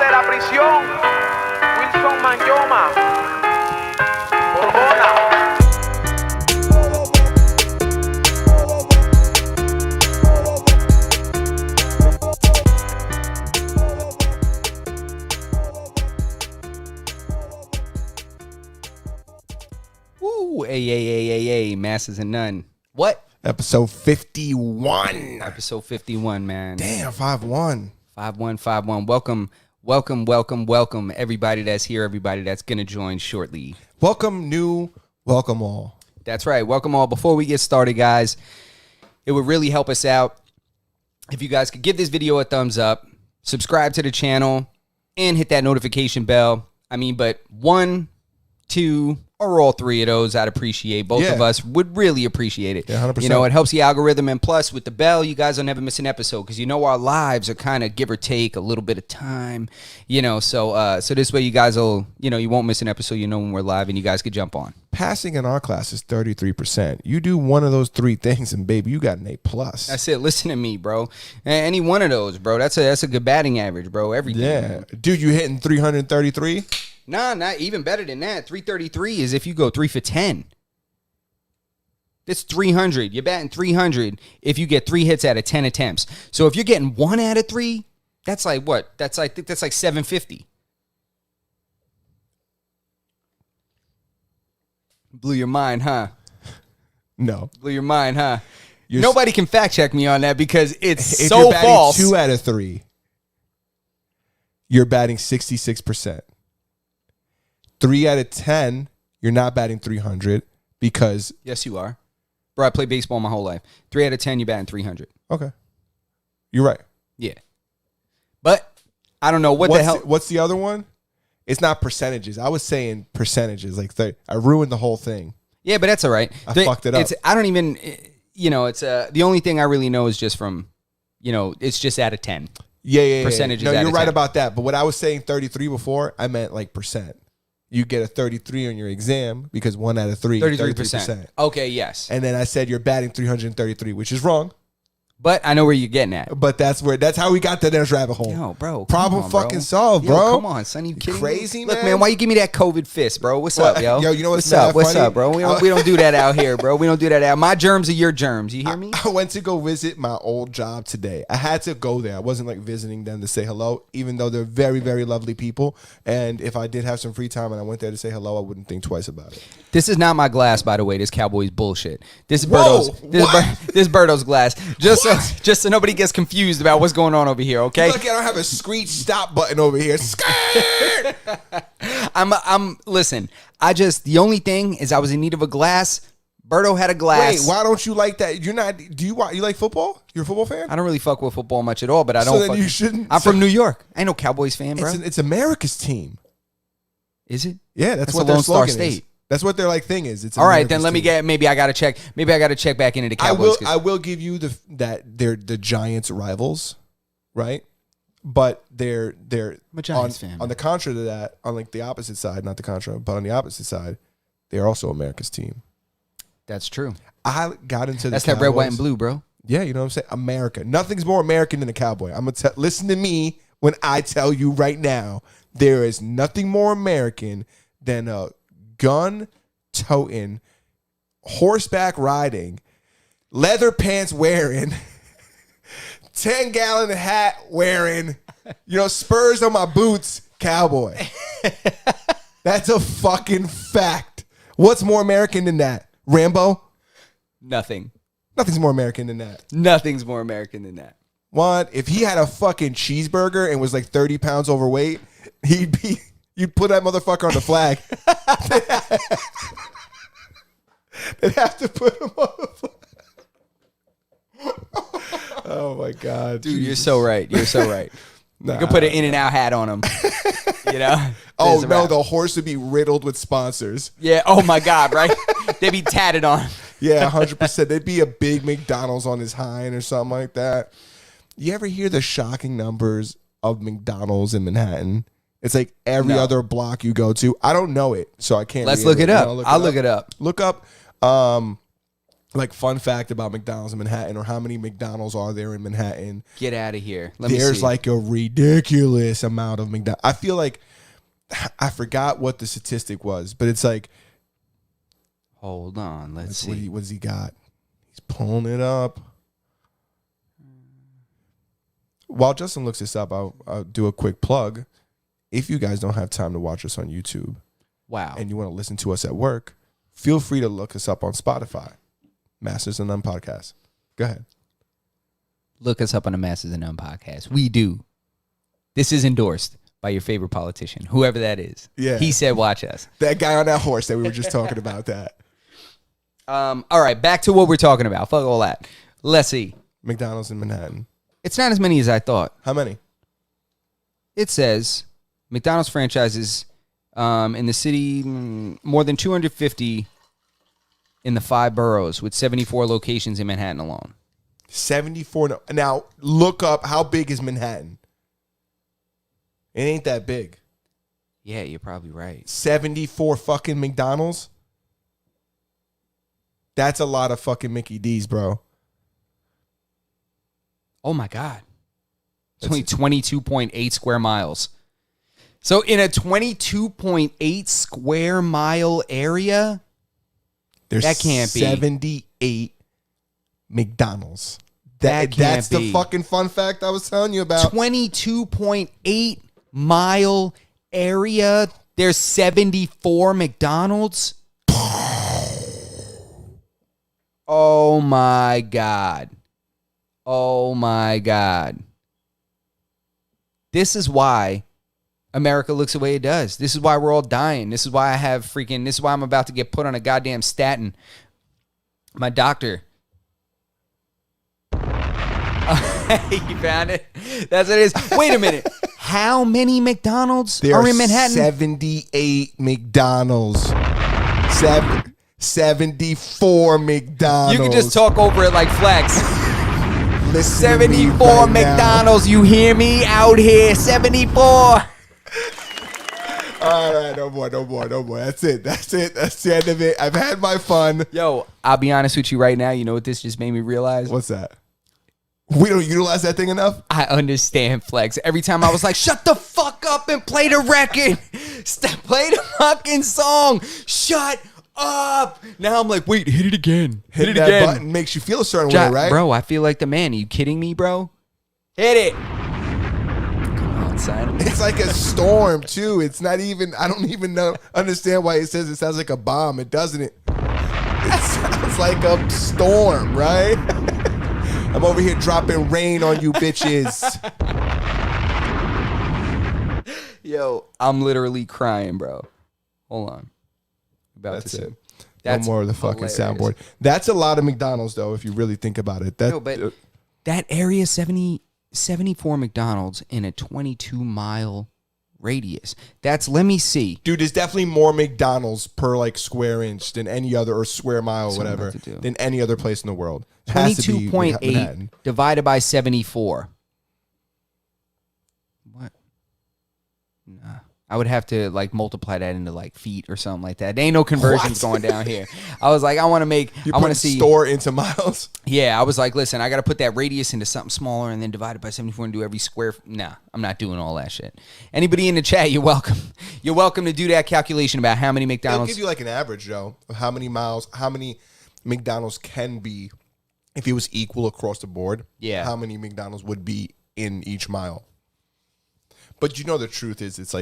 de la prisión, Wilson Manyoma, Borbona. Woo, hey, masses and none. What? Episode 51. Episode 51, man. Damn, 5-1. 5-1. Welcome, everybody that's here, everybody that's going to join shortly. Welcome all. That's right. Welcome all. Before we get started, guys, it would really help us out if you guys could give this video a thumbs up, subscribe to the channel, and hit that notification bell. But 1, 2, or all 3 of those, I'd appreciate. Both of us would really appreciate it. Yeah, 100%. You know, it helps the algorithm. And plus, with the bell, you guys will never miss an episode because, you know, our lives are kind of give or take a little bit of time, you know. So this way you guys will, you know, you won't miss an episode, you know, when we're live and you guys could jump on. Passing in our class is 33%. You do one of those 3 things and, baby, you got an A+. That's it. Listen to me, bro. Any one of those, bro. That's a good batting average, bro. Everything. Yeah. Man. Dude, you hitting 333? Nah, not even better than that. 333 is if you go 3 for 10. That's 300. You're batting 300 if you get 3 hits out of 10 attempts. So if you're getting 1 out of 3, that's like what? I think that's like 750. Blew your mind, huh? No. Blew your mind, huh? Nobody can fact check me on that because it's if so you're batting false. 2 out of 3, you're batting 66%. 3 out of 10, you're not batting 300 because... Yes, you are. Bro, I played baseball my whole life. 3 out of 10, you're batting 300. Okay. You're right. Yeah. But I don't know what the hell... What's the other one? It's not percentages. I was saying percentages. I ruined the whole thing. Yeah, but that's all right. I fucked it up. I don't even... You know, it's... the only thing I really know is just from... You know, it's just out of 10. Yeah. Percentages No, out you're of right 10. about that. But what I was saying 33 before, I meant like percent. You get a 33 on your exam because 1 out of 3, 33%. Okay, yes. And then I said you're batting 333, which is wrong. But I know where you're getting at. But that's how we got to this rabbit hole. Yo, bro. Problem fucking solved, yo, bro. Come on, son. You kidding crazy, me? man? Look, man, why you give me that COVID fist, bro? What's up, yo? Yo, you know what's up? What's funny? up, bro? We don't do that out here, bro. We don't do that out. My germs are your germs. You hear me? I went to go visit my old job today. I had to go there. I wasn't like visiting them to say hello, even though they're very, very lovely people. And if I did have some free time and I went there to say hello, I wouldn't think twice about it. This is not my glass, by the way. This Cowboys bullshit. This is Whoa, this Birdo's glass. Just so nobody gets confused about what's going on over here, okay? Look, I don't have a screech stop button over here. Skirt! Listen, the only thing is I was in need of a glass. Birdo had a glass. Wait, why don't you like that? You like football? You're a football fan? I don't really fuck with football much at all, but I don't. So then you shouldn't. I'm from New York. I ain't no Cowboys fan, bro. It's America's team. Is it? Yeah, that's what a their Lone Star slogan is. State. That's what their thing is. It's all right. America's Then team. maybe I gotta check. Maybe I gotta check back into the Cowboys. I will give you that they're the Giants' rivals, right? But they're I'm a Giants fan. On the contra to that, on like the opposite side, not the contra, but on the opposite side, they are also America's team. That's true. I got into That's the that red, white, Cowboys. and blue, bro. Yeah, you know what I'm saying? America. Nothing's more American than a cowboy. I'm gonna listen to me when I tell you right now. There is nothing more American than a gun-toting, horseback riding, leather pants wearing, 10-gallon hat wearing, spurs on my boots, cowboy. That's a fucking fact. What's more American than that? Rambo? Nothing. Nothing's more American than that. Nothing's more American than that. What? If he had a fucking cheeseburger and was like 30 pounds overweight, you'd put that motherfucker on the flag. They'd have to put him on the flag. Oh my God. Dude, Jesus. you're so right. You're so right. Nah. You could put an In-N-Out hat on him. Oh, There's a no, wrap. the horse would be riddled with sponsors. Yeah. Oh, my God, right? They'd be tatted on. Yeah, 100%. There'd be a big McDonald's on his hind or something like that. You ever hear the shocking numbers of McDonald's in Manhattan? It's like every other block you go to. I don't know it, so I can't. Let's look it up. I'll look it up. Look up like fun fact about McDonald's in Manhattan, or how many McDonald's are there in Manhattan? Get out of here. Let me see. There's like a ridiculous amount of McDonald's. I feel like I forgot what the statistic was, but it's like, hold on. Let's see. What has he got? He's pulling it up. While Justin looks this up, I'll do a quick plug. If you guys don't have time to watch us on YouTube, Wow, and you want to listen to us at work, feel free to look us up on Spotify. Masters and None Podcast. Go ahead. Look us up on the Masters and None podcast. We do. This is endorsed by your favorite politician, whoever that is. Yeah. He said, watch us. That guy on that horse that we were just talking about that. All right, back to what we're talking about. Fuck all that. Let's see. McDonald's in Manhattan. It's not as many as I thought. How many? It says McDonald's franchises in the city, more than 250 in the 5 boroughs, with 74 locations in Manhattan alone. 74. Now, look up, how big is Manhattan? It ain't that big. Yeah, you're probably right. 74 fucking McDonald's? That's a lot of fucking Mickey D's, bro. Oh, my God. It's only 22.8 square miles. So in a 22.8 square mile area, there's that can't be 78 McDonald's. That's the fucking fun fact I was telling you about. 22.8 mile area. There's 74 McDonald's. Oh my God. Oh my God. This is why America looks the way it does. This is why we're all dying. This is why this is why I'm about to get put on a goddamn statin. My doctor. You found it? That's what it is. Wait a minute. How many McDonald's are in Manhattan? 78 McDonald's. 74 McDonald's. You can just talk over it like Flex. Listen to me 74 right McDonald's. You hear me out here? 74. All right, no more. That's it. That's the end of it. I've had my fun. Yo, I'll be honest with you right now. You know what this just made me realize? What's that? We don't utilize that thing enough? I understand Flex. Every time I was like, shut the fuck up and play the record. Play the fucking song. Shut up. Now I'm like, wait, hit it again. Hit it that again. button makes you feel a certain way, right? Bro, I feel like the man. Are you kidding me, bro? Hit it. Come on, son. It's like a storm, too. It's not even, I don't even understand why it says it sounds like a bomb. It doesn't. It sounds like a storm, right? I'm over here dropping rain on you bitches. Yo, I'm literally crying, bro. Hold on. That's it. No more of the fucking soundboard. That's a lot of McDonald's, though, if you really think about it. But that area, 74 McDonald's in a 22-mile radius. That's, let me see. Dude, there's definitely more McDonald's per, like, square inch than any other, or square mile, or whatever, than any other place in the world. 22.8 divided by 74. What? Nah. I would have to like multiply that into like feet or something like that. There ain't no conversions going down here. I was like, I want to see store into miles. Yeah, I was like, listen, I got to put that radius into something smaller and then divide it by 74 and do every square. Nah, I'm not doing all that shit. Anybody in the chat, you're welcome. You're welcome to do that calculation about how many McDonald's. I'll give you like an average, Joe, of how many McDonald's can be if it was equal across the board. Yeah. How many McDonald's would be in each mile. But you know the truth is it's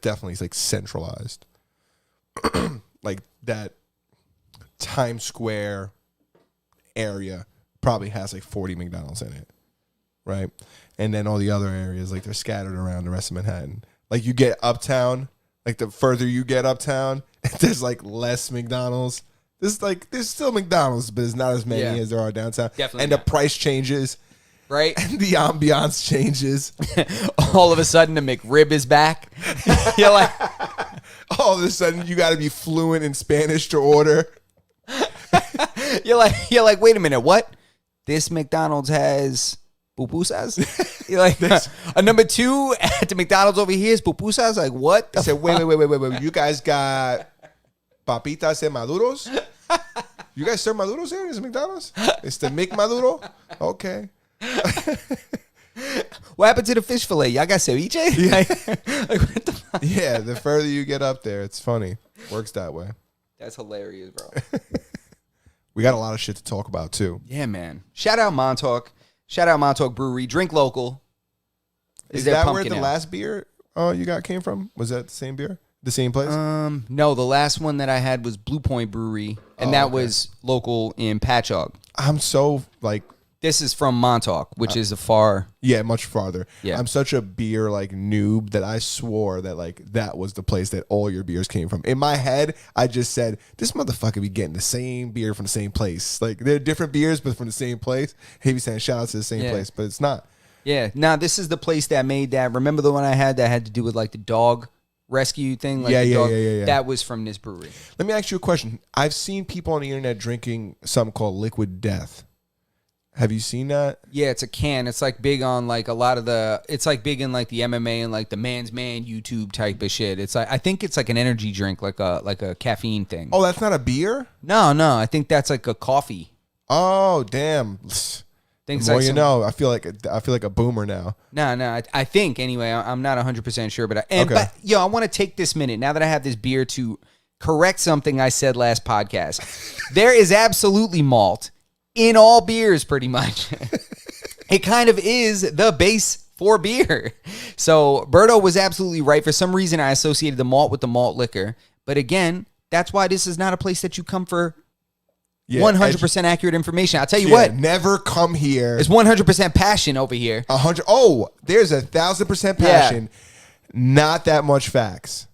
definitely like centralized. Like that Times Square area probably has like 40 McDonald's in it. Right? And then all the other areas, like they're scattered around the rest of Manhattan. Like you get uptown, like the further you get uptown, there's like less McDonald's. There's still McDonald's, but it's not as many as there are downtown. Definitely. And the price changes. Right? And the ambiance changes. All of a sudden, the McRib is back. You're like, all of a sudden, you got to be fluent in Spanish to order. you're like, wait a minute, what? This McDonald's has pupusas? You're like, a number 2 at the McDonald's over here is pupusas? Like, what? I said, wait. You guys got papitas and maduros? You guys serve maduros here? Is it McDonald's? It's the McMaduro? Okay. What happened to the fish fillet? Y'all got ceviche? Yeah. Like, what the fuck? Yeah, the further you get up there, it's funny. Works that way. That's hilarious, bro. We got a lot of shit to talk about, too. Yeah, man. Shout out Montauk. Shout out Montauk Brewery. Drink local. Is their that where pumpkin the ale. last beer you got came from? Was that the same beer? The same place? No, the last one that I had was Blue Point Brewery, and that was local in Patchogue. I'm so, like... This is from Montauk, which is a far... Yeah, much farther. Yeah. I'm such a beer like noob that I swore that like that was the place that all your beers came from. In my head, I just said, this motherfucker be getting the same beer from the same place. Like they're different beers, but from the same place. He be saying shout out to the same place, but it's not. Yeah. Now, this is the place that made that. Remember the one I had that had to do with like the dog rescue thing? Like Yeah, the yeah, dog, yeah. That was from this brewery. Let me ask you a question. I've seen people on the internet drinking something called Liquid Death. Have you seen that? Yeah, it's a can. It's like big on like a lot of the. It's like big in like the MMA and like the man's man YouTube type of shit. It's like I think it's like an energy drink, like a caffeine thing. Oh, that's not a beer? No, I think that's like a coffee. Oh, damn. Things The more like you know. I feel like a boomer now. No. I think anyway. I'm not 100% sure, but Okay. I want to take this minute now that I have this beer to correct something I said last podcast. There is absolutely malt in all beers, pretty much. It kind of is the base for beer. So Berto was absolutely right. For some reason, I associated the malt with the malt liquor. But again, that's why this is not a place that you come for 100% accurate information. I'll tell you what. Never come here. It's 100% passion over here. 100. Oh, there's 1,000% passion. Not that much facts.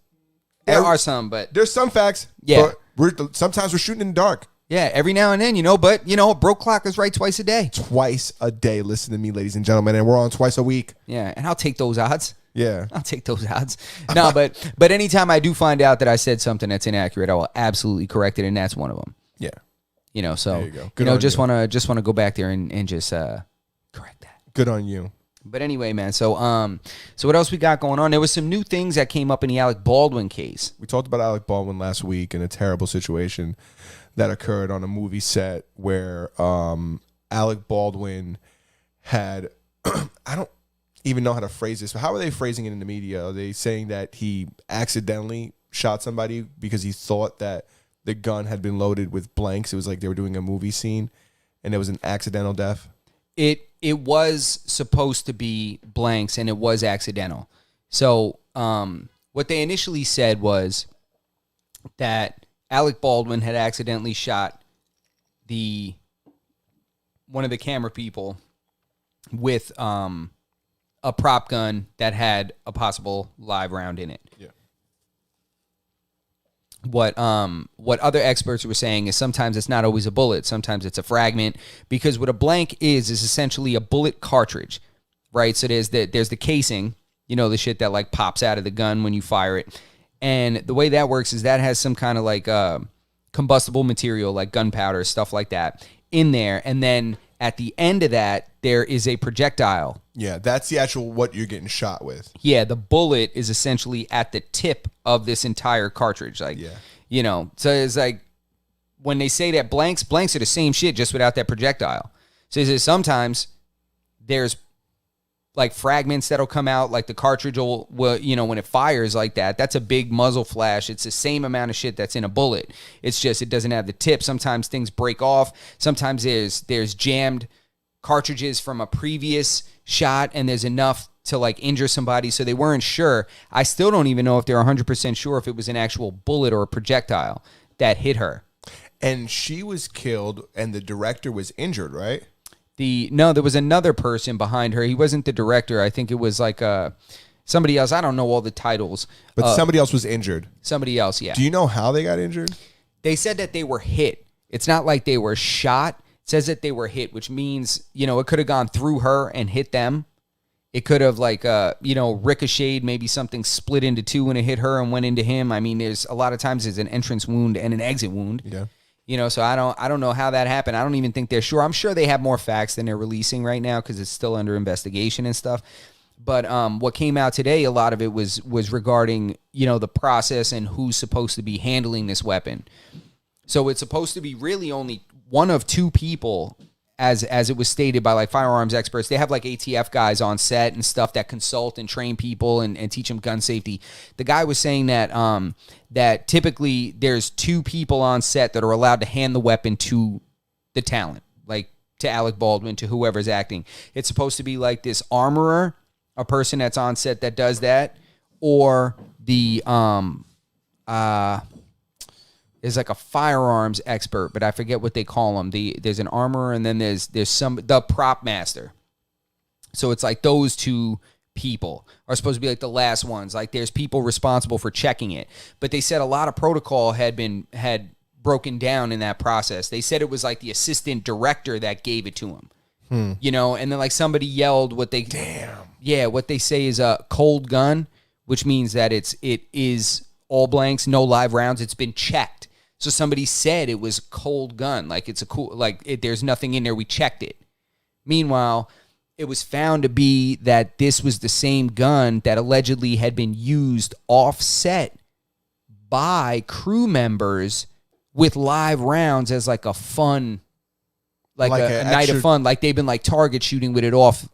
There are some, but There's some facts. Yeah. But sometimes we're shooting in the dark. yeah, every now and then, but a broke clock is right twice a day. Twice a day. Listen to me, ladies and gentlemen. And we're on twice a week. Yeah, and I'll take those odds. Yeah. I'll take those odds. No, but anytime I do find out that I said something that's inaccurate, I will absolutely correct it, and that's one of them. Yeah. So There you go. Good on just you. want to go back there and just correct that. Good on you. But anyway, man. So what else we got going on? There was some new things that came up in the Alec Baldwin case. We talked about Alec Baldwin last week and a terrible situation that occurred on a movie set where Alec Baldwin had I don't even know how to phrase this, but how are they phrasing it in the media? Are they saying that he accidentally shot somebody because he thought that the gun had been loaded with blanks? It was like they were doing a movie scene and it was an accidental death. It was supposed to be blanks, and it was accidental. So what they initially said was that Alec Baldwin had accidentally shot one of the camera people with a prop gun that had a possible live round in it. Yeah. What other experts were saying is sometimes it's not always a bullet, sometimes it's a fragment, because what a blank is essentially a bullet cartridge, right? So there's the casing, the shit that like pops out of the gun when you fire it, and the way that works is that has some kind of like combustible material like gunpowder, stuff like that in there, and then at the end of that there is a projectile. Yeah, that's the actual what you're getting shot with. Yeah, the bullet is essentially at the tip of this entire cartridge. Like, so it's like when they say that blanks are the same shit just without that projectile. So it's sometimes there's like fragments that'll come out, like the cartridge will when it fires like that, that's a big muzzle flash. It's the same amount of shit that's in a bullet. It's just it doesn't have the tip. Sometimes things break off. Sometimes there's jammed cartridges from a previous shot, and there's enough to like injure somebody, so they weren't sure. I still don't even know if they're 100% sure if it was an actual bullet or a projectile that hit her. And she was killed, and the director was injured, right? No, there was another person behind her. He wasn't the director. I think it was like somebody else. I don't know all the titles. But somebody else was injured. Somebody else, yeah. Do you know how they got injured? They said that they were hit. It's not like they were shot. It says that they were hit, which means, it could have gone through her and hit them. It could have ricocheted, maybe something split into two and it hit her and went into him. I mean, there's a lot of times there's an entrance wound and an exit wound. Yeah. So I don't know how that happened. I don't even think they're sure. I'm sure they have more facts than they're releasing right now because it's still under investigation and stuff. But what came out today, a lot of it was regarding, the process and who's supposed to be handling this weapon. So it's supposed to be really only one of two people, as it was stated by like firearms experts. They have like ATF guys on set and stuff that consult and train people and teach them gun safety. The guy was saying that that typically there's two people on set that are allowed to hand the weapon to the talent, like to Alec Baldwin, to whoever's acting. It's supposed to be like this armorer, a person that's on set that does that, or the is like a firearms expert, but I forget what they call them. There's an armorer, and then there's the prop master. So it's like those two people are supposed to be like the last ones. Like there's people responsible for checking it, but they said a lot of protocol had broken down in that process. They said it was like the assistant director that gave it to him, you know, and then like somebody yelled what they say is a cold gun, which means that it is all blanks, no live rounds. It's been checked. So somebody said it was cold gun, like it's a cool, like there's nothing in there. We checked it. Meanwhile, it was found to be that this was the same gun that allegedly had been used offset by crew members with live rounds as like a fun, like a night of fun. Like they've been like target shooting with it off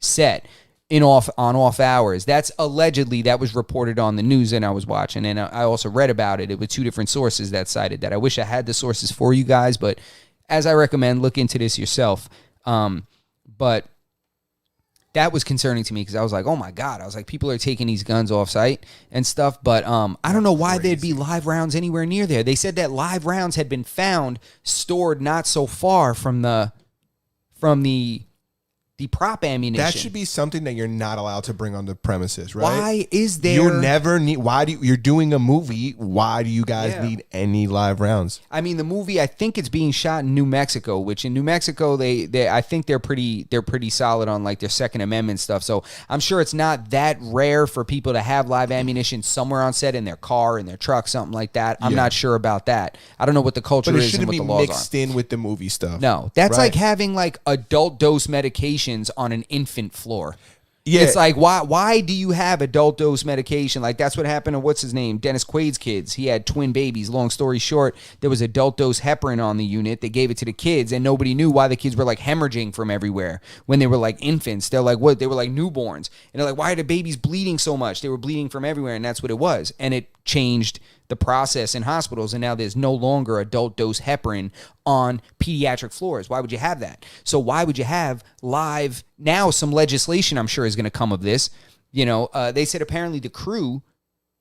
set on off hours. That's allegedly, that was reported on the news and I was watching. And I also read about it. It was two different sources that cited that. I wish I had the sources for you guys, but as I recommend, look into this yourself. But that was concerning to me because I was like, oh my God. I was like, people are taking these guns off site and stuff. But I don't know why there'd be live rounds anywhere near there. They said that live rounds had been found stored not so far from the prop ammunition. That should be something that you're not allowed to bring on the premises, right? Why is there? You never need. You're doing a movie? Why do you guys need any live rounds? I mean, the movie, I think it's being shot in New Mexico, which in New Mexico I think they're pretty solid on like their Second Amendment stuff. So I'm sure it's not that rare for people to have live ammunition somewhere on set in their car, in their truck, something like that. I'm not sure about that. I don't know what the culture is and what the laws are. But it shouldn't be mixed in with the movie stuff. No, that's like having like adult dose medication on an infant floor. Yeah. It's like, why do you have adult dose medication? Like that's what happened to what's his name, Dennis Quaid's kids. He had twin babies. Long story short, there was adult dose heparin on the unit. They gave it to the kids and nobody knew why the kids were like hemorrhaging from everywhere when they were like infants. They're like, what? They were like newborns. And they're like, why are the babies bleeding so much? They were bleeding from everywhere, and that's what it was. And it changed the process in hospitals, and now there's no longer adult dose heparin on pediatric floors. Why would you have that? So why would you have live? Now some legislation I'm sure is going to come of this. You know, they said apparently the crew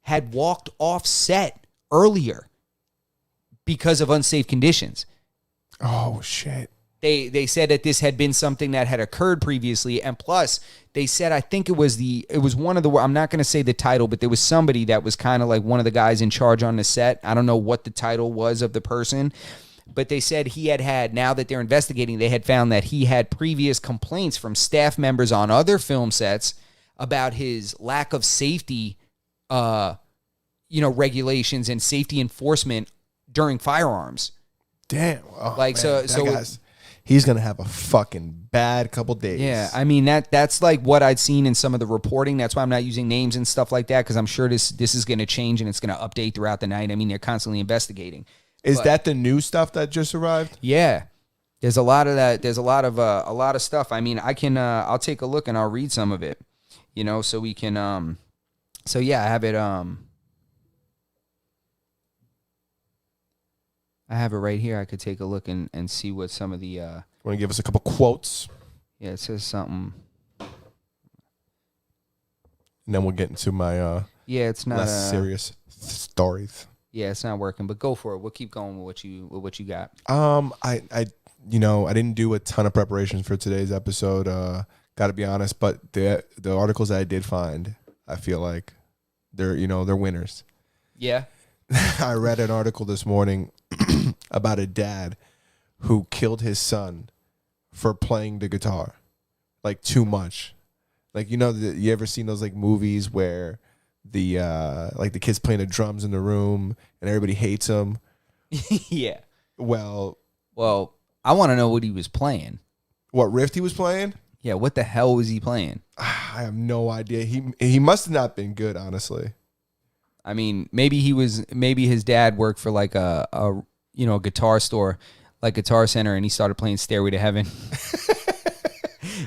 had walked off set earlier because of unsafe conditions. Oh shit. They said that this had been something that had occurred previously, and plus they said, I think it was one of the, I'm not going to say the title, but there was somebody that was kind of like one of the guys in charge on the set. I don't know what the title was of the person, but they said he had, now that they're investigating, they had found that he had previous complaints from staff members on other film sets about his lack of safety, regulations and safety enforcement during firearms. Damn. Oh, like, man. so he's going to have a fucking bad couple days. Yeah, I mean, that's like what I'd seen in some of the reporting. That's why I'm not using names and stuff like that, because I'm sure this is going to change and it's going to update throughout the night. I mean, they're constantly investigating. Is that the new stuff that just arrived? Yeah. There's a lot of that. There's a lot of stuff. I mean, I'll take a look and I'll read some of it, so we can, so yeah, I have it, I have it right here. I could take a look and see what some of the... Want to give us a couple quotes? Yeah, it says something. And then we'll get into my it's not less serious stories. Yeah, it's not working, but go for it. We'll keep going with what you got. I didn't do a ton of preparations for today's episode. Got to be honest, but the articles that I did find, I feel like they're winners. Yeah. I read an article this morning about a dad who killed his son for playing the guitar like too much. Like, you ever seen those like movies where the kids playing the drums in the room and everybody hates them? Yeah. Well, I want to know what he was playing. What riff he was playing? Yeah, what the hell was he playing? I have no idea. He must have not been good, honestly. I mean, maybe his dad worked for like a a guitar store, like Guitar Center, and he started playing Stairway to Heaven.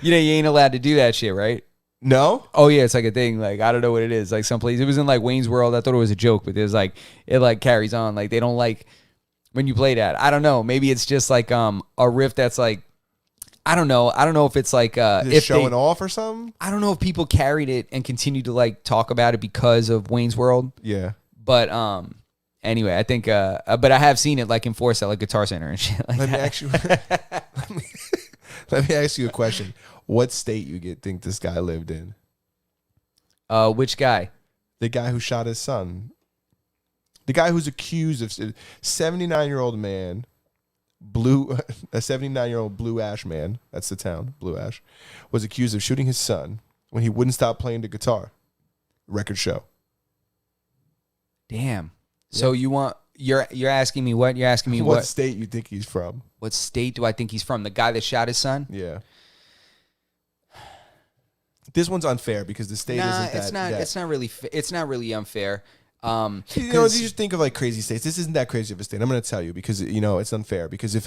You ain't allowed to do that shit, right? No? Oh yeah, it's like a thing. Like I don't know what it is. Like someplace it was in like Wayne's World. I thought it was a joke, but there's like it like carries on. Like they don't like when you play that. I don't know. Maybe it's just like a riff that's like I don't know. I don't know if it's like if showing off or something. I don't know if people carried it and continued to like talk about it because of Wayne's World. Yeah. But anyway, I think but I have seen it like enforced at like Guitar Center and shit like Let me that. ask you. Let me ask you a question. What state you think this guy lived in? Which guy? The guy who shot his son. The guy who's accused of 79-year-old man, a 79-year-old Blue Ash man. That's the town, Blue Ash, was accused of shooting his son when he wouldn't stop playing the guitar. Record show. Damn. So you're asking me what? You're asking me what state you think he's from? What state do I think he's from? The guy that shot his son? Yeah. This one's unfair because the state isn't that. It's not really. It's not really unfair. You just think of like crazy states. This isn't that crazy of a state. I'm going to tell you because it's unfair. Because if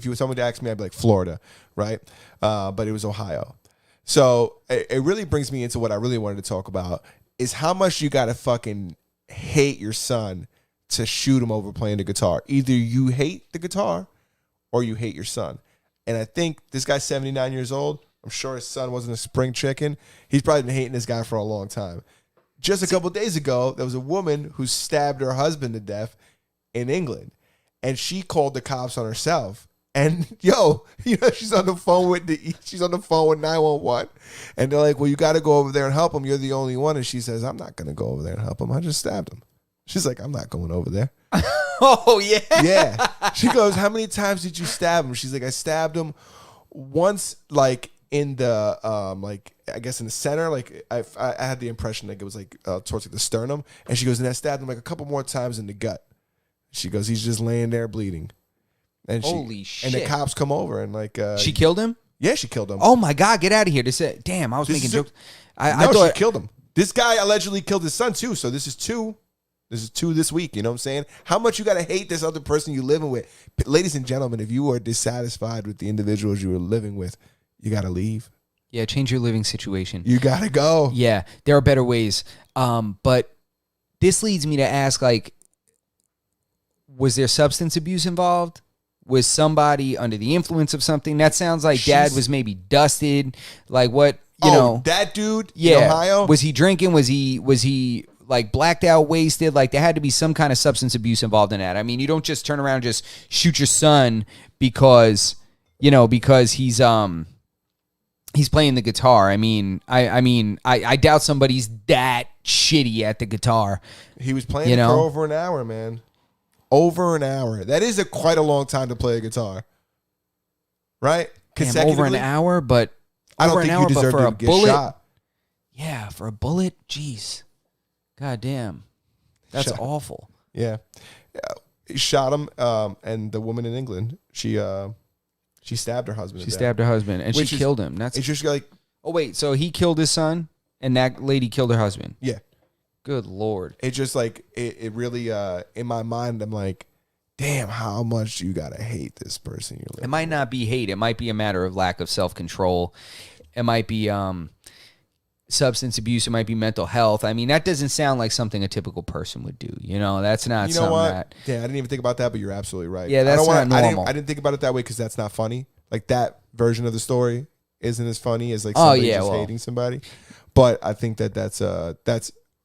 you were someone to ask me, I'd be like Florida, right? But it was Ohio. So it really brings me into what I really wanted to talk about is how much you got to fucking hate your son to shoot him over playing the guitar. Either you hate the guitar or you hate your son. And I think this guy's 79 years old. I'm sure his son wasn't a spring chicken. He's probably been hating this guy for a long time. Just a couple days ago, there was a woman who stabbed her husband to death in England. And she called the cops on herself. And she's on the phone with 911. And they're like, well, you got to go over there and help him. You're the only one. And she says, I'm not going to go over there and help him. I just stabbed him. She's like, I'm not going over there. Oh, yeah. Yeah. She goes, how many times did you stab him? She's like, I stabbed him once, like, in the, I guess in the center. Like, I had the impression like it was, like, towards like, the sternum. And she goes, and I stabbed him, like, a couple more times in the gut. She goes, he's just laying there bleeding. And holy shit. And the cops come over and, like... she killed him? Yeah, she killed him. Oh, my God. Get out of here. Damn, I was making jokes. I thought she killed him. This guy allegedly killed his son, too. So this is two. This is two this week, you know what I'm saying? How much you got to hate this other person you're living with. Ladies and gentlemen, if you are dissatisfied with the individuals you are living with, you got to leave. Yeah, change your living situation. You got to go. Yeah, there are better ways. But this leads me to ask, like, was there substance abuse involved? Was somebody under the influence of something? That sounds like dad was maybe dusted. Like what, you know. That dude in Ohio? Was he drinking? Was he like blacked out, wasted? Like there had to be some kind of substance abuse involved in that. I mean, you don't just turn around and just shoot your son because he's playing the guitar. I mean, I doubt somebody's that shitty at the guitar. He was playing it for over an hour, man. Over an hour. That is quite a long time to play a guitar. Right? Damn, over an hour, but I don't think you deserve to get shot. Yeah, for a bullet? Jeez. God damn. That's awful. Yeah. He shot him, and the woman in England, she stabbed her husband. She stabbed her husband, and she killed him. It's just like... Oh, wait, so he killed his son, and that lady killed her husband? Yeah. Good Lord. It just like, it really, in my mind, I'm like, damn, how much you got to hate this person you're living with. It might not be hate. It might be a matter of lack of self-control. It might be substance abuse. It might be mental health. I mean, that doesn't sound like something a typical person would do. That's not something that... Yeah, I didn't even think about that, but you're absolutely right. Yeah, that's not normal. I didn't think about it that way because that's not funny. Like, that version of the story isn't as funny as, like, somebody hating somebody. But I think that's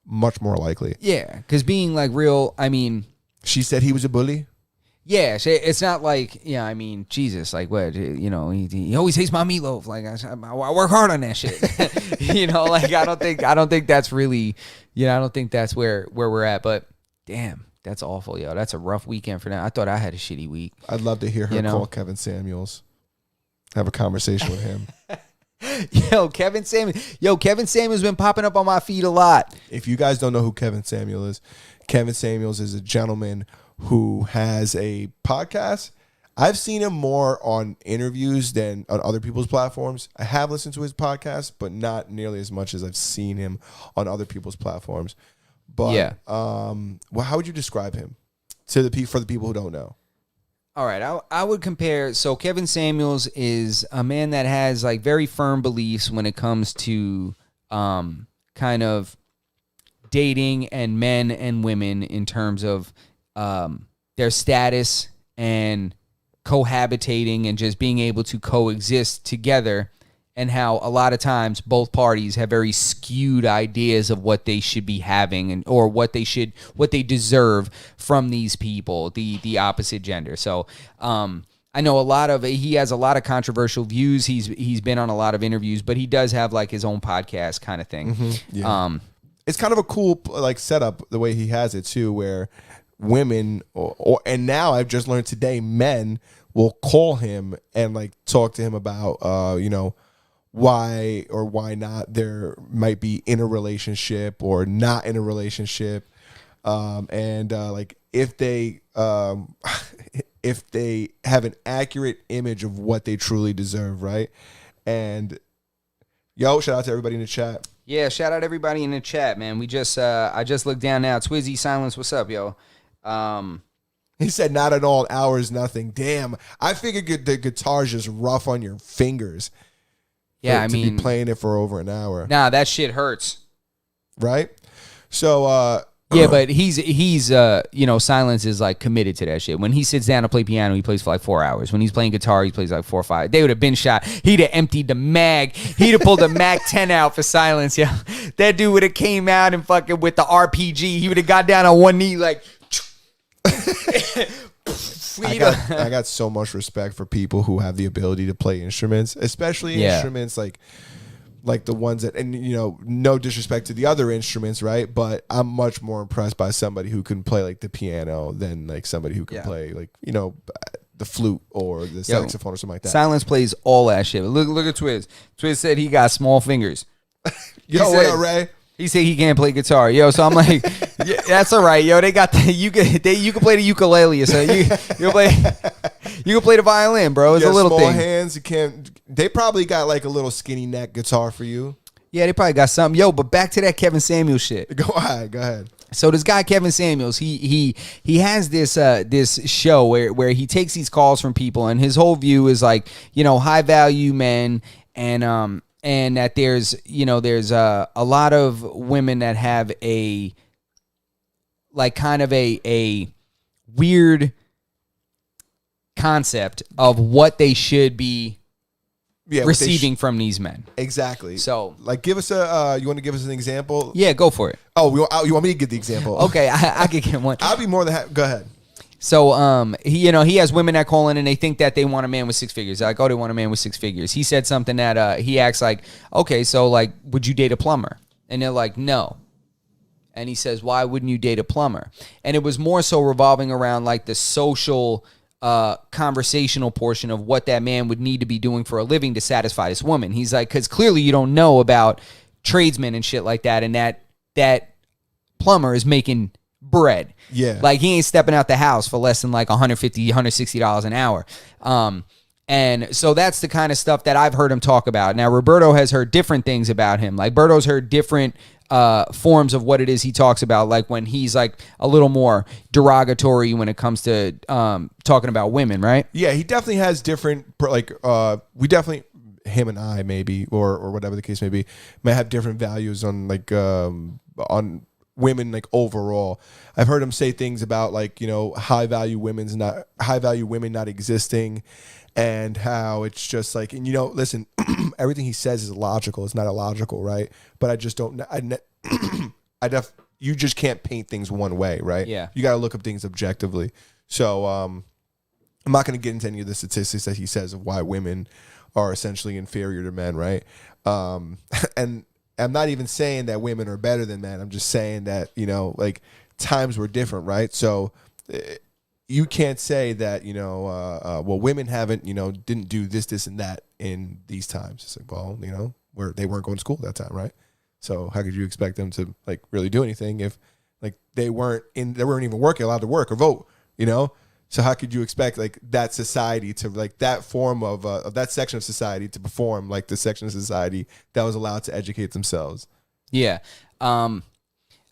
much more likely. Yeah, because being like real, I mean... She said he was a bully? Yeah, it's not like, I mean, Jesus, like what, he always hates my meatloaf. Like I work hard on that shit. Like I don't think that's really, I don't think that's where we're at. But damn, that's awful, yo. That's a rough weekend for them. I thought I had a shitty week. I'd love to hear her call Kevin Samuels, have a conversation with him. Kevin Samuel's been popping up on my feed a lot. If you guys don't know who Kevin Samuels is a gentleman who has a podcast. I've seen him more on interviews than on other people's platforms. I have listened to his podcast, but not nearly as much as I've seen him on other people's platforms. But how would you describe him for the people who don't know? All right, I would compare. So Kevin Samuels is a man that has like very firm beliefs when it comes to kind of dating and men and women in terms of their status and cohabitating and just being able to coexist together, and how a lot of times both parties have very skewed ideas of what they should be having and or what they deserve from these people, the opposite gender. So I know he has a lot of controversial views. He's been on a lot of interviews, but he does have like his own podcast kind of thing. Mm-hmm. Yeah. It's kind of a cool like setup the way he has it too, where women and now I've just learned today, men will call him and like talk to him about why or why not there might be in a relationship or not in a relationship, and like if they have an accurate image of what they truly deserve, right? And shout out to everybody in the chat. Yeah, shout out everybody in the chat, man. We just I just looked down now. Twizzy Silence, what's up, yo? He said not at all hours, nothing. Damn, I figured the guitar's just rough on your fingers. Yeah, to be playing it for over an hour. Nah, that shit hurts. Right? So yeah, but he's Silence is like committed to that shit. When he sits down to play piano, he plays for like 4 hours. When he's playing guitar, he plays like 4 or 5. They would have been shot. He'd have emptied the mag. He'd have pulled the Mac 10 out for Silence, yo. That dude would have came out and fucking with the RPG. He would have got down on one knee like I got so much respect for people who have the ability to play instruments, especially instruments like the ones that, and no disrespect to the other instruments, right? But I'm much more impressed by somebody who can play like the piano than like somebody who can play like the flute or the saxophone or something like that. Silence plays all that shit. Look at Twiz. Twiz said he got small fingers. What up, Ray? He said he can't play guitar, yo. So I'm like, yeah, that's all right, yo. They got you can play the ukulele, so you can play the violin, bro. It's a little small thing. Hands, you can't. They probably got like a little skinny neck guitar for you. Yeah, they probably got something, yo. But back to that Kevin Samuels shit. Go ahead. So this guy Kevin Samuels, he has this show where he takes these calls from people, and his whole view is like high value men and that there's a lot of women that have a like kind of a weird concept of what they should be receiving from these men. Exactly. So like give us you want to give us an example? Yeah, go for it. Oh, you want me to give the example? Okay, I could get one. I'll be more than happy. Go ahead. So, he has women that call in and they think that they want a man with 6 figures. They're like, oh, they want a man with 6 figures. He said something that he acts like, okay, so like, would you date a plumber? And they're like, no. And he says, why wouldn't you date a plumber? And it was more so revolving around like the social, conversational portion of what that man would need to be doing for a living to satisfy this woman. He's like, because clearly you don't know about tradesmen and shit like that, and that plumber is making bread. Yeah. Like he ain't stepping out the house for less than like $150, $160 an hour. And so that's the kind of stuff that I've heard him talk about. Now, Roberto has heard different things about him. Like Berto's heard different forms of what it is he talks about. Like when he's like a little more derogatory when it comes to talking about women, right? Yeah, he definitely has different, like him and I maybe, or whatever the case may be, may have different values on like, on women like overall. I've heard him say things about like high value women not existing, and how it's just like, and listen, everything he says is logical. It's not illogical, right? But I just don't. You just can't paint things one way, right? Yeah. You got to look up things objectively. So I'm not going to get into any of the statistics that he says of why women are essentially inferior to men, right? And I'm not even saying that women are better than men. I'm just saying that, like times were different, right? So you can't say that, well, women haven't, didn't do this, and that in these times. It's like, well, they weren't going to school at that time, right? So how could you expect them to like really do anything if like they weren't even allowed to work or vote, So how could you expect like that society to like that form of that section of society to perform like the section of society that was allowed to educate themselves? Yeah. I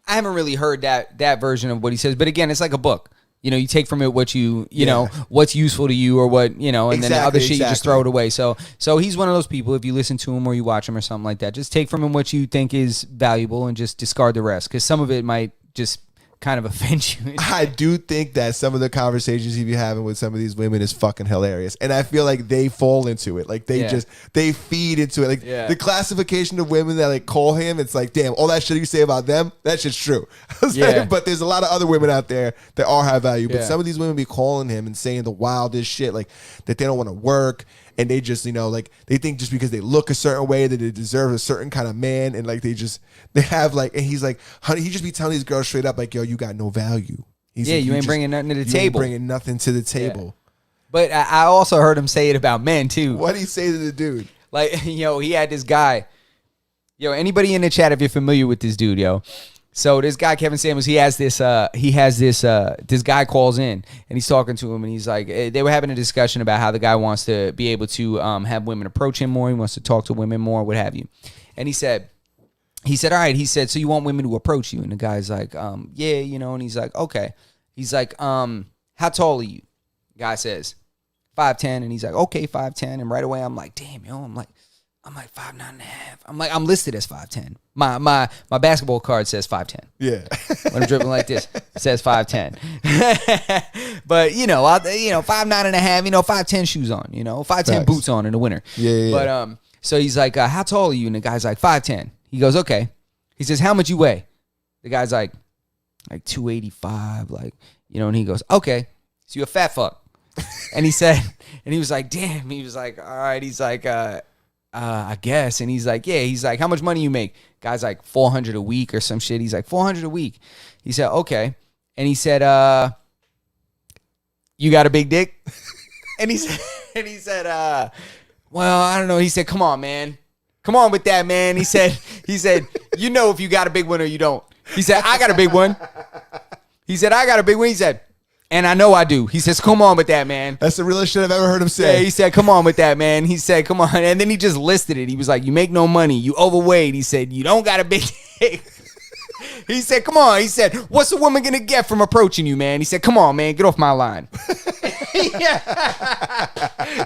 haven't really heard that version of what he says, but again, it's like a book. You take from it what you know, what's useful to you or what, and then the other shit, you just throw it away. So he's one of those people, if you listen to him or you watch him or something like that, just take from him what you think is valuable and just discard the rest. Because some of it might just kind of offend you. I do think that some of the conversations you've been having with some of these women is fucking hilarious. And I feel like they fall into it. Like they feed into it. Like the classification of women that like call him, it's like, damn, all that shit you say about them, that shit's true. But there's a lot of other women out there that are high value. But some of these women be calling him and saying the wildest shit, like that they don't want to work. And they just, like they think just because they look a certain way that they deserve a certain kind of man. And like, they have like, and he's like, honey, he just be telling these girls straight up, like, yo, you got no value. He's like, you ain't bringing nothing to the table. You ain't bringing nothing to the table. Yeah. But I also heard him say it about men too. What did he say to the dude? Like, he had this guy. Anybody in the chat, if you're familiar with this dude, So this guy, Kevin Samuels, this guy calls in and he's talking to him and he's like, they were having a discussion about how the guy wants to be able to have women approach him more. He wants to talk to women more, what have you. And he said, all right, so you want women to approach you? And the guy's like, yeah, and he's like, okay. He's like, how tall are you? Guy says, 5'10". And he's like, okay, 5'10". And right away I'm like, damn, I'm like 5'9.5". I'm like, I'm listed as 5'10". My basketball card says 5'10". Yeah. When I'm dribbling like this, it says 5'10". But 5'9.5", 5'10" shoes on, 5'10" boots on in the winter. Yeah. But so he's like, how tall are you? And the guy's like 5'10". He goes, okay. He says, how much you weigh? The guy's like 285, and he goes, okay, so you're a fat fuck. And he said, and he was like, damn. He was like, all right. He's like, I guess. And he's like, yeah. He's like, how much money you make? Guy's like $400 a week or some shit. He's like, $400 a week. He said, okay. And he said, you got a big dick? And he said, well, I don't know. He said, come on, man. Come on with that, man. He said, if you got a big one or you don't. He said, I got a big one. He said, I got a big one. He said, and I know I do. He says, come on with that, man. That's the realest shit I've ever heard him say. Yeah, he said, come on with that, man. He said, come on. And then he just listed it. He was like, you make no money. You overweight. He said, you don't got a big dick. He said, come on. He said, what's a woman going to get from approaching you, man? He said, come on, man. Get off my line.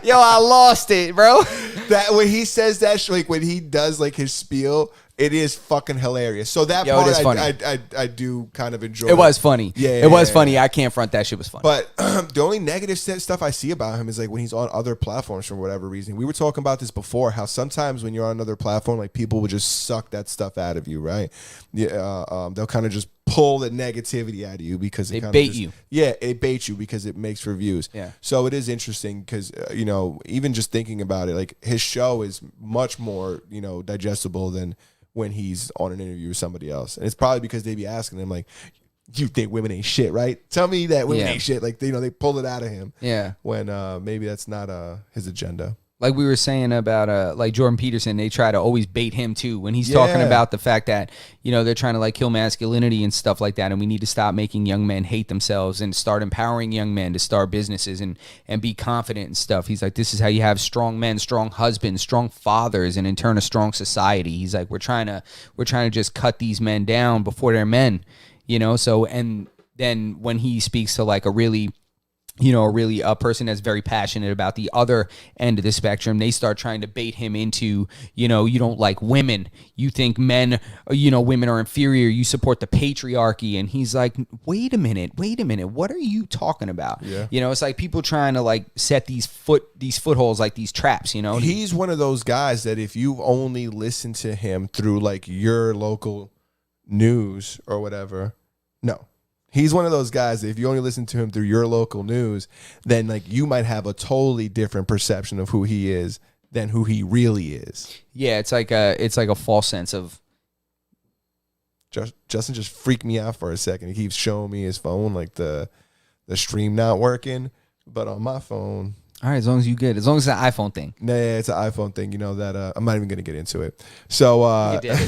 Yo, I lost it, bro. That when he says that, like when he does like his spiel, it is fucking hilarious. So that part, it is funny. I do kind of enjoy. It was funny. Yeah, it was funny. I can't front that shit was funny. But the only negative stuff I see about him is like when he's on other platforms for whatever reason. We were talking about this before. How sometimes when you're on another platform, like people will just suck that stuff out of you, right? Yeah, they'll kind of just pull the negativity out of you because they bait you. Yeah, it baits you because it makes for views. Yeah. So it is interesting because even just thinking about it, like his show is much more digestible than when he's on an interview with somebody else. And it's probably because they be asking him like, you think women ain't shit, right? Tell me that women ain't shit. Like, they pull it out of him. Yeah. When maybe that's not his agenda. Like we were saying about like Jordan Peterson, they try to always bait him too when he's talking about the fact that, they're trying to like kill masculinity and stuff like that. And we need to stop making young men hate themselves and start empowering young men to start businesses and be confident and stuff. He's like, this is how you have strong men, strong husbands, strong fathers, and in turn a strong society. He's like, we're trying to just cut these men down before they're men, So, and then when he speaks to like a really a person that's very passionate about the other end of the spectrum, they start trying to bait him into, you don't like women. You think men, women are inferior. You support the patriarchy. And he's like, wait a minute. What are you talking about? Yeah. It's like people trying to like set these footholds, like these traps, He's one of those guys that if you only listen to him through like your local news or whatever, no. He's one of those guys that if you only listen to him through your local news, then like you might have a totally different perception of who he is than who he really is. Yeah, it's like a false sense of. Justin just freaked me out for a second. He keeps showing me his phone, like the stream not working, but on my phone. All right, as long as you good, as long as it's an iPhone thing. Nah, it's an iPhone thing. That I'm not even gonna get into it. So. You did.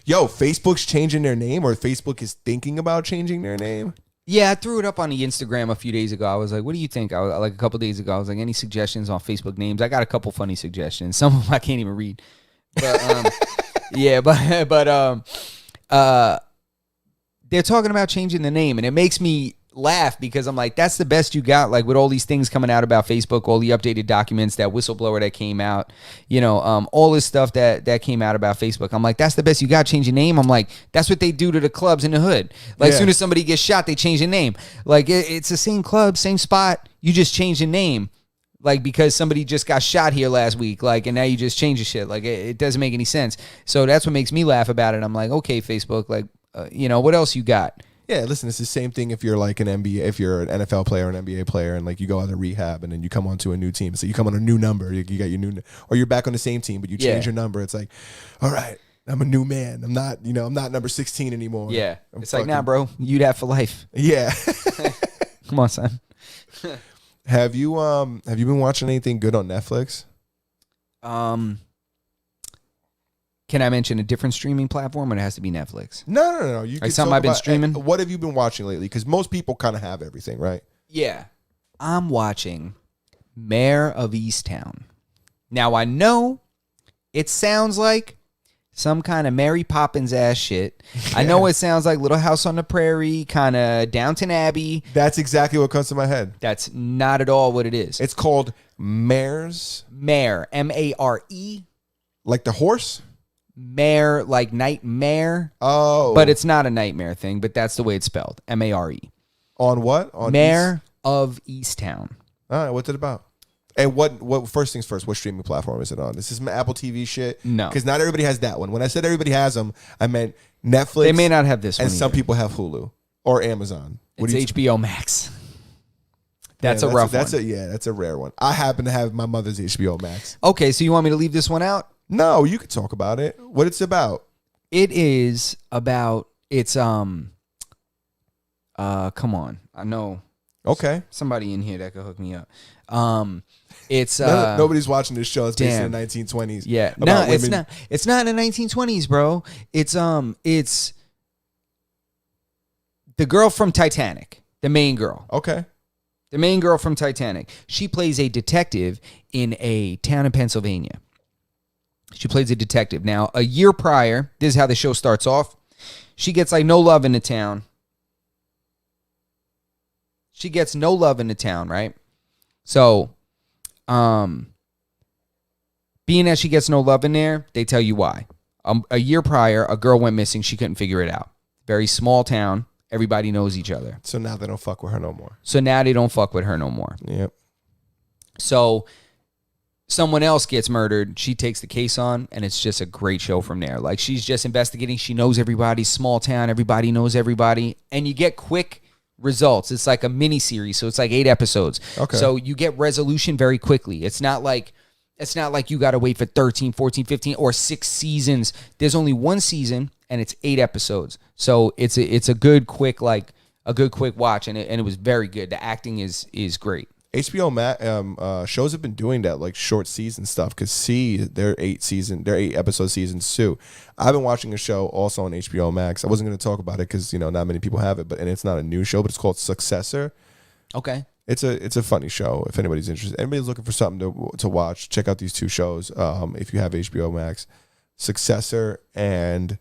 Yo, Facebook's changing their name, or Facebook is thinking about changing their name? Yeah, I threw it up on the Instagram a few days ago. I was like, what do you think? Like a couple days ago, I was like, any suggestions on Facebook names? I got a couple funny suggestions. Some of them I can't even read. But they're talking about changing the name, and it makes me laugh because I'm like, that's the best you got. Like with all these things coming out about Facebook, all the updated documents, that whistleblower that came out, all this stuff that came out about Facebook. I'm like, that's the best you got. Change your name. I'm like, that's what they do to the clubs in the hood. Like as soon as somebody gets shot, they change the name. Like it's the same club, same spot. You just change the name. Like because somebody just got shot here last week, like, and now you just change the shit. Like it doesn't make any sense. So that's what makes me laugh about it. I'm like, okay, Facebook, like, what else you got? Yeah, listen, it's the same thing if you're like an NBA, if you're an NFL player, an NBA player, and like you go out of rehab and then you come onto a new team. So you come on a new number, you got your new, or you're back on the same team, but you change your number. It's like, all right, I'm a new man. I'm not, I'm not number 16 anymore. Yeah, it's like, nah, bro, you that for life. Yeah. Come on, son. Have you been watching anything good on Netflix? Can I mention a different streaming platform, or it has to be Netflix? No. You like something I've been streaming. What have you been watching lately? Because most people kind of have everything, right? Yeah, I'm watching Mayor of Easttown. Now I know it sounds like some kind of Mary Poppins ass shit. Yeah. I know it sounds like Little House on the Prairie, kind of Downton Abbey. That's exactly what comes to my head. That's not at all what it is. It's called Mare's. Mare, Mare. Like the horse? Mare, like nightmare. Oh. But it's not a nightmare thing, but that's the way it's spelled. Mare. On what? On Mayor of Easttown. All right, what's it about? And what first things first, what streaming platform is it on? Is this some Apple TV shit? No. Because not everybody has that one. When I said everybody has them, I meant Netflix. They may not have this one. And some either. people have Hulu or Amazon. It's HBO Max. That's a rough one. That's a rare one. I happen to have my mother's HBO Max. Okay, so you want me to leave this one out? No, you could talk about it. What it's about. It is about come on. I know. Okay. Somebody in here that could hook me up. It's nobody's watching this show. It's based in the 1920s. Yeah. No, it's not. It's not in the 1920s, bro. It's the girl from Titanic, the main girl. Okay. The main girl from Titanic. She plays a detective in a town in Pennsylvania. She plays a detective. Now, a year prior, this is how the show starts off. She gets like no love in the town. She gets no love in the town, right? So, being that she gets no love in there, they tell you why. A year prior, a girl went missing. She couldn't figure it out. Very small town. Everybody knows each other. So now they don't fuck with her no more. Yep. So someone else gets murdered. She takes the case on, and it's just a great show from there. Like, she's just investigating. She knows everybody. Small town. Everybody knows everybody. And you get quick results. It's like a mini series, so it's like 8 episodes. Okay. So you get resolution very quickly. It's not like you got to wait for 13, 14, 15, or 6 seasons. There's only 1 season, and it's 8 episodes. So it's a good quick watch, and it was very good. The acting is great. HBO shows have been doing that, like short season stuff, because they're 8 episode seasons too. I've been watching a show also on HBO Max. I wasn't going to talk about it because not many people have it, and it's not a new show, but it's called Successor. Okay. It's a funny show if anybody's interested. Anybody's looking for something to watch, check out these 2 shows if you have HBO Max. Successor and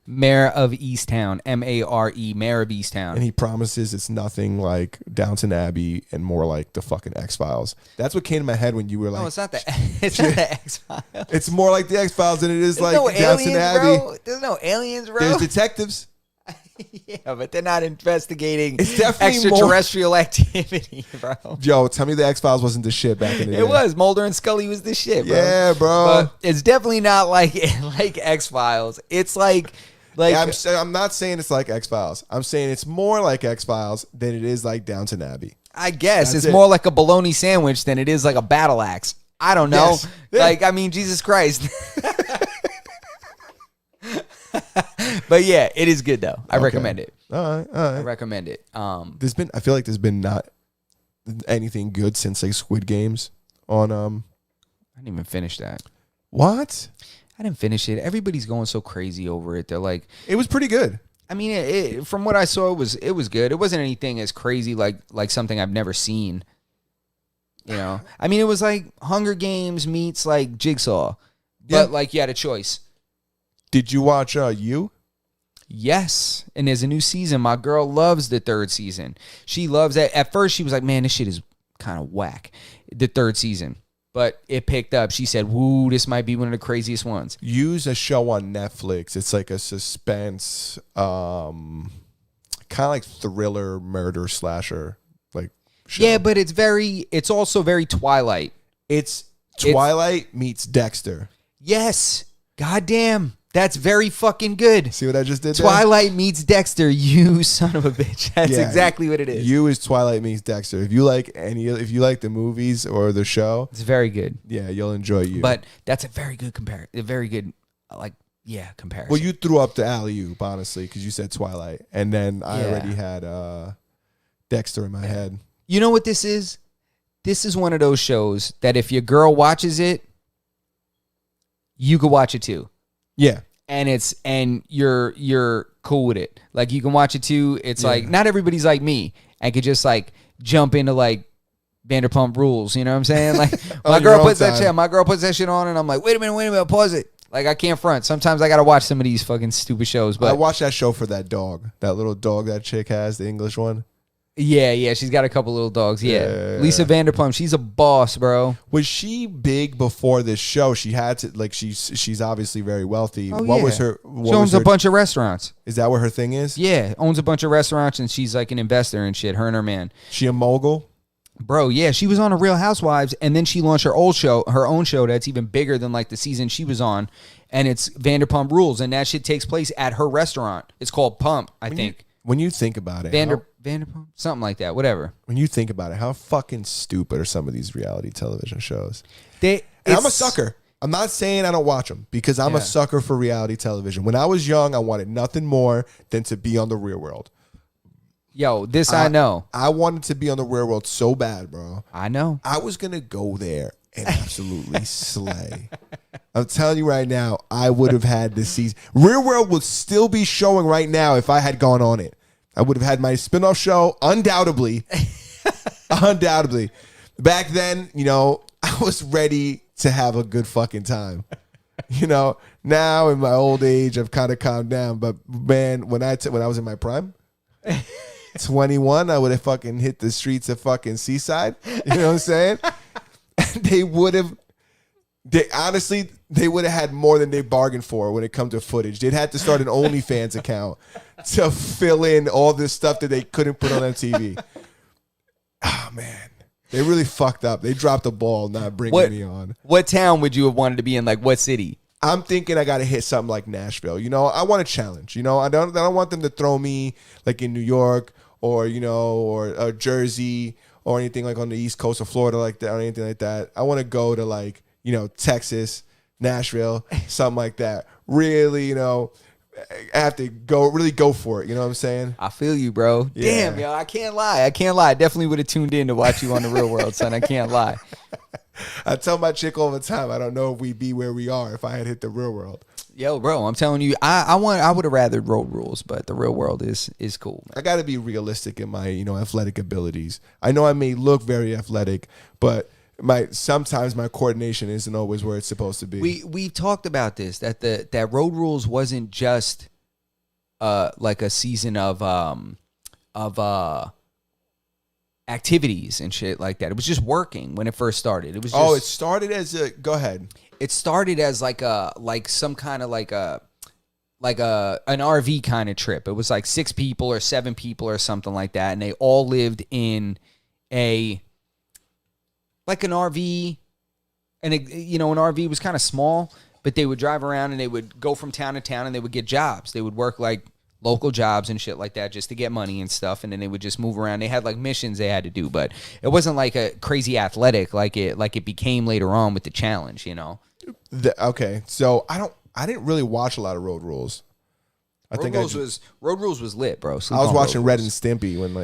Mayor of Easttown, Mare, Mayor of Easttown. And he promises it's nothing like Downton Abbey and more like the fucking X-Files. That's what came to my head when you were like, no, it's not the X-Files. It's more like the X-Files than it is There's like Downton Abbey. Bro. There's no aliens, bro. There's detectives. Yeah, but they're not investigating it's definitely extraterrestrial activity, bro. Yo, tell me the X-Files wasn't the shit back in the day. It was. Mulder and Scully was the shit, bro. Yeah, bro. But it's definitely not like X-Files. It's like I'm not saying it's like X-Files. I'm saying it's more like X-Files than it is like Downton Abbey. I guess it's more like a bologna sandwich than it is like a battle axe. I don't know. Yes. Yeah. Jesus Christ. But yeah, it is good though. I recommend it. All right. I recommend it. I feel like there's been not anything good since like Squid Games on I didn't even finish that. What? I didn't finish it. Everybody's going so crazy over it. They're like, it was pretty good. I mean, from what I saw, it was good. It wasn't anything as crazy like something I've never seen. I mean, it was like Hunger Games meets like Jigsaw, but like you had a choice. Did you watch You? Yes, and there's a new season. My girl loves the third season. She loves that. At first, she was like, "Man, this shit is kind of whack." The third season, but it picked up. She said, "Woo, this might be one of the craziest ones." Use a show on Netflix. It's like a suspense, kind of like thriller, murder slasher, like show. Yeah, but it's also very Twilight. It's Twilight meets Dexter. Yes, goddamn. That's very fucking good. See what I just did there? Twilight meets Dexter, you son of a bitch. That's exactly what it is. You is Twilight meets Dexter. If you like the movies or the show, It's very good. yeah, you'll enjoy you. But that's a very good comparison. A very good, comparison. Well, you threw up the alley-oop, honestly, because you said Twilight. And then I already had Dexter in my head. You know what this is? This is one of those shows that if your girl watches it, you could watch it too. Yeah. And you're cool with it. Like you can watch it too. It's like not everybody's like me and could just like jump into like Vanderpump Rules. You know what I'm saying? Like my girl puts that shit on and I'm like, wait a minute, pause it. Like I can't front. Sometimes I gotta watch some of these fucking stupid shows. But I watched that show for that dog. That little dog that chick has, the English one. Yeah, she's got a couple little dogs. Yeah. Lisa Vanderpump, she's a boss, bro. Was she big before this show? She had to like she's obviously very wealthy. Oh, What yeah. was her? She owns a bunch of restaurants. Is that what her thing is? Yeah, owns a bunch of restaurants and she's like an investor and shit. Her and her man. She a mogul? Bro, yeah, she was on a Real Housewives and then she launched her own show that's even bigger than like the season she was on, and it's Vanderpump Rules, and that shit takes place at her restaurant. It's called Pump, I think. When you think about it, Vanderpump, something like that, whatever. when you think about it, how fucking stupid are some of these reality television shows? And I'm a sucker. I'm not saying I don't watch them because I'm a sucker for reality television. When I was young, I wanted nothing more than to be on The Real World. Yo, I know. I wanted to be on The Real World so bad, bro. I know. I was going to go there and absolutely slay. I'm telling you right now, I would have had this season. Real World would still be showing right now if I had gone on it. I would have had my spinoff show, undoubtedly. Undoubtedly. Back then, I was ready to have a good fucking time. Now in my old age, I've kind of calmed down. But man, when I was in my prime, 21, I would have fucking hit the streets of fucking Seaside. You know what I'm saying? They would have had more than they bargained for when it comes to footage. They'd had to start an OnlyFans account to fill in all this stuff that they couldn't put on MTV. Oh, man. They really fucked up. They dropped the ball not bringing me on. What town would you have wanted to be in? Like what city? I'm thinking I got to hit something like Nashville. I want a challenge. I don't want them to throw me like in New York or Jersey or anything like on the East Coast of Florida like that or anything like that. I want to go to like, Texas, Nashville, something like that. Really, I have to go for it. You know what I'm saying? I feel you, bro. Yeah. Damn, yo, I can't lie. I definitely would have tuned in to watch you on The Real World, son. I can't lie. I tell my chick all the time, I don't know if we'd be where we are if I had hit The Real World. Yo, bro, I'm telling you, I would have rather Road Rules, but The Real World is cool, man. I got to be realistic in my, athletic abilities. I know I may look very athletic, but sometimes my coordination isn't always where it's supposed to be. We've talked about this, that Road Rules wasn't just like a season of activities and shit like that. It was just working when it first started. It was just, it started as a go ahead. It started as some kind of an RV kind of trip. It was like 6 people or 7 people or something like that, and they all lived in an RV, and an RV was kind of small, but they would drive around and they would go from town to town and they would get jobs. They would work like local jobs and shit like that just to get money and stuff, and then they would just move around. They had like missions they had to do, but it wasn't like a crazy athletic like it became later on with the challenge, Okay, so I didn't really watch a lot of Road Rules. Road Rules was lit, bro. I was watching Red and Stimpy when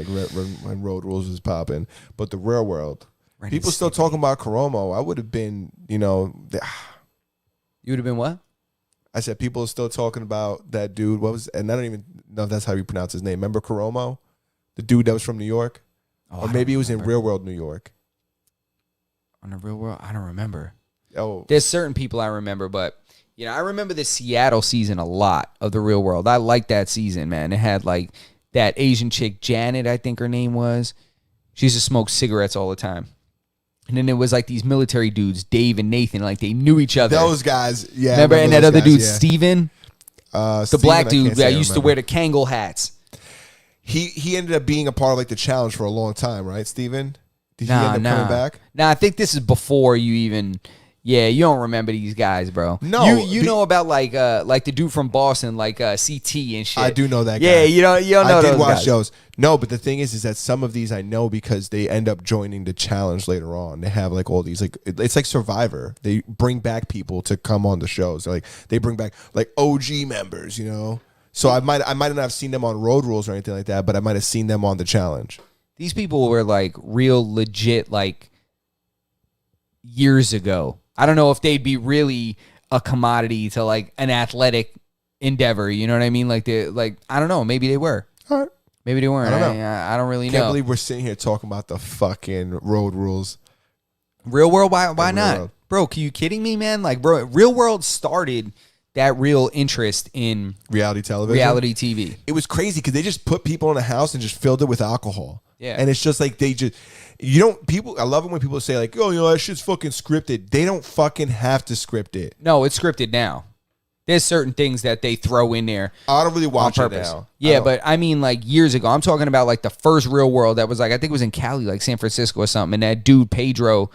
Road Rules was popping, but the Real World, people still talking about Karomo. I would have been, you would have been what? I said people are still talking about that dude. And I don't even know if that's how you pronounce his name. Remember Karomo, the dude that was from New York, or maybe he was in Real World New York. On The Real World, I don't remember. Oh, there's certain people I remember, but You know, I remember the Seattle season a lot of The Real World. I liked that season, man. It had like that Asian chick, Janet, I think her name was. She used to smoke cigarettes all the time. And then there was like these military dudes, Dave and Nathan, like they knew each other. Those guys, yeah. Remember? And that those other guys, dude, yeah. Steven? The Steven, black I dude can't say that I used to remember. wear the Kangol hats. He ended up being a part of like the challenge for a long time, right, Steven? Did he end up coming back? Nah, I think this is before you even. Yeah, you don't remember these guys, bro. No, you know about like the dude from Boston, like CT and shit. I do know that guy. Yeah, you don't know I did those watch guys. shows. No, but the thing is that some of these I know because they end up joining the challenge later on. They have like all these like it's like Survivor. They bring back people to come on the shows. Like they bring back like OG members, you know. So I might not have seen them on Road Rules or anything like that, but I might have seen them on the challenge. These people were like real legit like years ago. I don't know if they'd be really a commodity to like an athletic endeavor. You know what I mean? Like I don't know. Maybe they were. All right. Maybe they weren't. I don't know. I don't really Can't know. believe we're sitting here talking about the fucking Road Rules. Real World? Why Real not? World. Bro, are you kidding me, man? Like, bro, Real World started that real interest in Reality television. reality TV. It was crazy because they just put people in a house and just filled it with alcohol. Yeah. And it's just like I love it when people say like, oh, you know, that shit's fucking scripted. They don't fucking have to script it. No, it's scripted now. There's certain things that they throw in there I don't really on watch it purpose. now. Yeah, but I mean like years ago. I'm talking about like the first Real World that was like, I think it was in Cali, like San Francisco or something. And that dude, Pedro,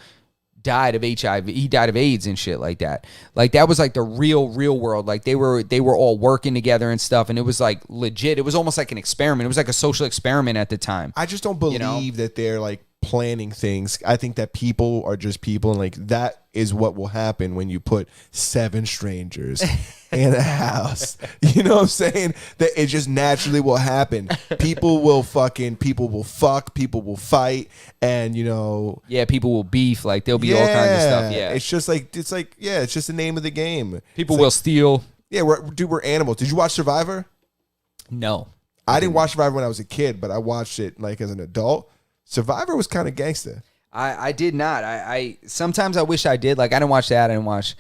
died of HIV. He died of AIDS and shit like that. Like that was like the real world. Like they were all working together and stuff. And it was like legit. It was almost like an experiment. It was like a social experiment at the time. I just don't believe that they're like planning things. I think that people are just people, and like that is what will happen when you put 7 strangers in a house. You know what I'm saying? That it just naturally will happen. People will fuck, people will fight, and you know, Yeah, people will beef. Like there'll be all kinds of stuff. Yeah, it's just like it's just the name of the game. people will steal. Yeah, we're animals. Did you watch Survivor? No. I didn't watch Survivor when I was a kid, but I watched it like as an adult. Survivor was kind of gangster. I did not. I sometimes I wish I did. Like I didn't watch that. I didn't watch.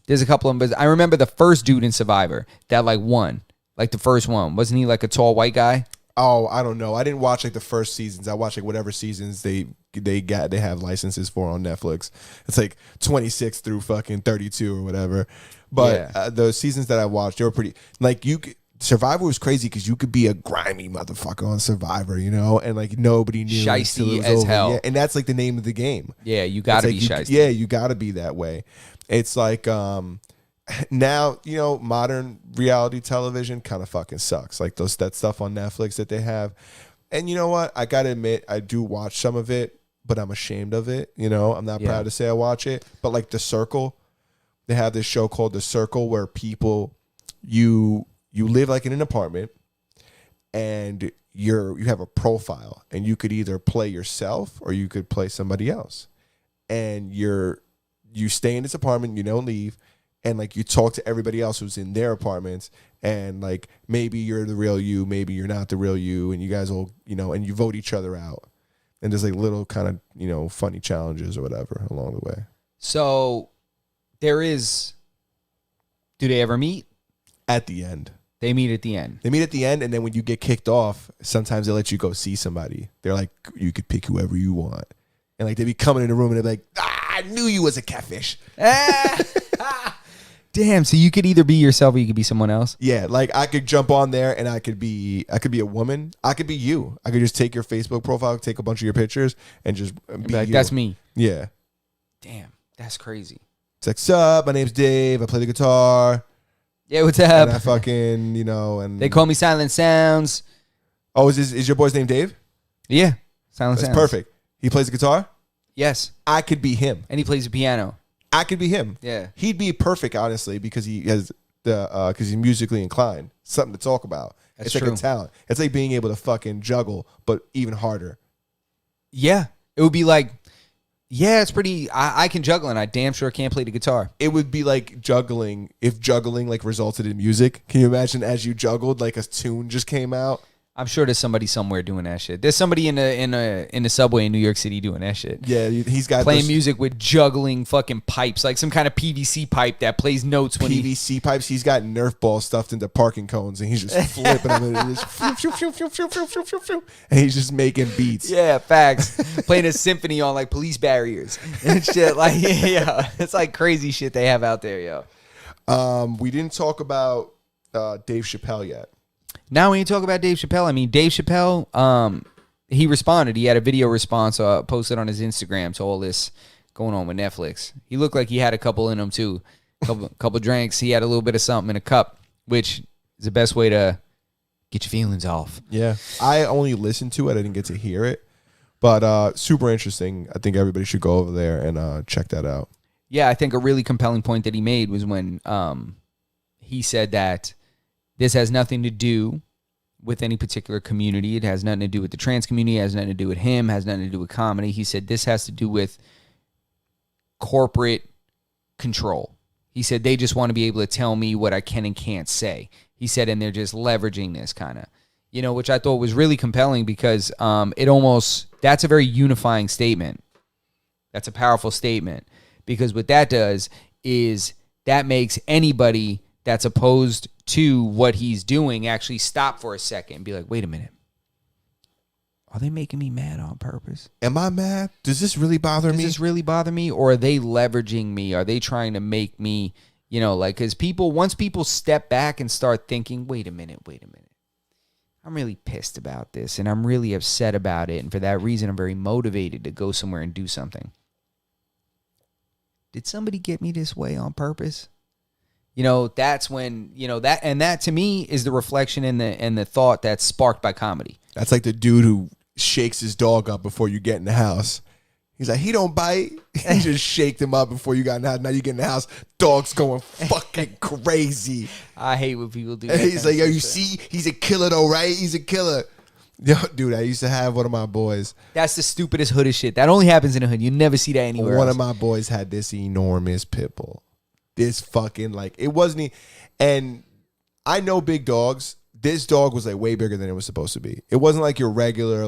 There's a couple of them, but I remember the first dude in Survivor that like won. Like the first one, wasn't he like a tall white guy? Oh, I don't know. I didn't watch like the first seasons. I watched like whatever seasons they have licenses for on Netflix. It's like 26 through fucking 32 or whatever. But Yeah. the seasons that I watched, they were pretty like Survivor was crazy because you could be a grimy motherfucker on Survivor, you know, and like nobody knew. Shiesty until it was as over. hell. Yeah, and that's like the name of the game. Yeah, you got to It's be like shiesty. Yeah, you got to be that way. It's like now, you know, modern reality television kind of fucking sucks. Like that stuff on Netflix that they have. And you know what? I got to admit, I do watch some of it, but I'm ashamed of it. You know, I'm not proud to say I watch it. But like The Circle, they have this show called The Circle where people, you live like in an apartment and you have a profile and you could either play yourself or you could play somebody else. And you stay in this apartment, you don't leave, and like you talk to everybody else who's in their apartments, and like maybe you're the real you, maybe you're not the real you, and you guys will, you know, and you vote each other out. And there's like little kind of, you know, funny challenges or whatever along the way. So do they ever meet? At the end. They meet at the end. They meet at the end, and then when you get kicked off, sometimes they let you go see somebody. They're like, you could pick whoever you want. And like they be coming in the room and they're like, I knew you was a catfish. Damn, so you could either be yourself or you could be someone else? Yeah, like I could jump on there and I could be a woman. I could be you. I could just take your Facebook profile, take a bunch of your pictures, and just be Like, you. that's me. Yeah. Damn, that's crazy. It's like, sup, my name's Dave. I play the guitar. Yeah, what's And I up? fucking, you know, and They call me Silent Sounds. Oh, is your boy's name Dave? Yeah, Silent That's Sounds. perfect. He plays the guitar? Yes, I could be him. and he plays the piano. I could be him. Yeah. He'd be perfect, honestly, because he has because he's musically inclined. Something to talk about. That's it's like true. a talent. It's like being able to fucking juggle, but even harder. Yeah, it would be like, yeah, it's pretty. I can juggle, and I damn sure can't play the guitar. It would be like juggling if juggling like resulted in music. Can you imagine as you juggled, like a tune just came out? I'm sure there's somebody somewhere doing that shit. There's somebody in the subway in New York City doing that shit. Yeah, he's got playing music with juggling fucking pipes, like some kind of PVC pipe that plays notes when PVC pipes. He's got Nerf balls stuffed into parking cones, and he's just flipping them, and he's just making beats. Yeah, facts. Playing a symphony on like police barriers and shit. Like, yeah, it's like crazy shit they have out there, yo. We didn't talk about Dave Chappelle yet. Now, when you talk about Dave Chappelle, I mean, Dave Chappelle, he responded. He had a video response posted on his Instagram to all this going on with Netflix. He looked like he had a couple in him, too. Couple drinks. He had a little bit of something in a cup, which is the best way to get your feelings off. Yeah. I only listened to it. I didn't get to hear it. But super interesting. I think everybody should go over there and check that out. Yeah, I think a really compelling point that he made was when he said that this has nothing to do with any particular community. It has nothing to do with the trans community. It has nothing to do with him. It has nothing to do with comedy. He said this has to do with corporate control. He said they just want to be able to tell me what I can and can't say. He said, and they're just leveraging this kind of, which I thought was really compelling because that's a very unifying statement. That's a powerful statement because what that does is that makes anybody that's opposed to what he's doing actually stop for a second and be like, wait a minute. Are they making me mad on purpose? Am I mad? Does this really bother me? Does this really bother me? Or are they leveraging me? Are they trying to make me, because once people step back and start thinking, wait a minute. I'm really pissed about this and I'm really upset about it. And for that reason, I'm very motivated to go somewhere and do something. Did somebody get me this way on purpose? That's when, that to me is the reflection and the thought that's sparked by comedy. That's like the dude who shakes his dog up before you get in the house. He's like, he don't bite. He just shaked him up before you got in the house. Now you get in the house, dog's going fucking crazy. I hate when people do that. And he's like, yo, you see, he's a killer though, right? He's a killer. Yo, dude, I used to have one of my boys. That's the stupidest hood of shit. That only happens in the hood. You never see that anywhere else. One of my boys had this enormous pit bull. This fucking, it wasn't, and I know big dogs. This dog was way bigger than it was supposed to be. It wasn't like your regular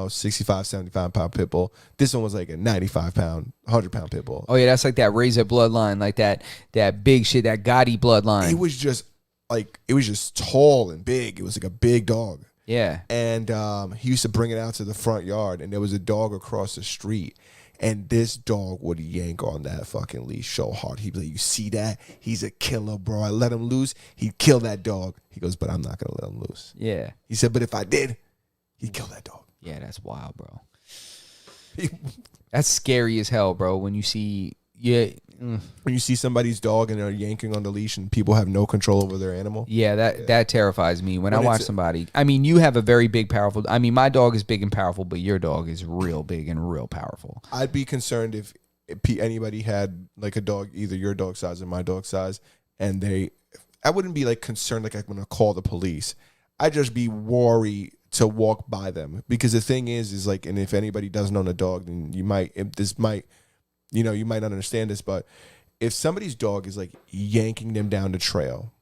65, 75-pound pit bull. This one was like a 95-pound, 100-pound pit bull. Oh yeah, that's like that Razor bloodline, like that big shit, that Gotti bloodline. It was just tall and big. It was like a big dog. Yeah. And he used to bring it out to the front yard, and there was a dog across the street. And this dog would yank on that fucking leash so hard. He'd be like, you see that? He's a killer, bro. I let him loose. He'd kill that dog. He goes, but I'm not going to let him loose. Yeah. He said, but if I did, he'd kill that dog. Yeah, that's wild, bro. That's scary as hell, bro. When you see, when you see somebody's dog and they're yanking on the leash and people have no control over their animal. Yeah, that terrifies me. When I watch somebody, you have a very big, powerful, my dog is big and powerful, but your dog is real big and real powerful. I'd be concerned if anybody had a dog, either your dog size or my dog size, and I wouldn't be concerned I'm going to call the police. I'd just be worried to walk by them, because the thing is and if anybody doesn't own a dog, then you might not understand this, but if somebody's dog is yanking them down the trail,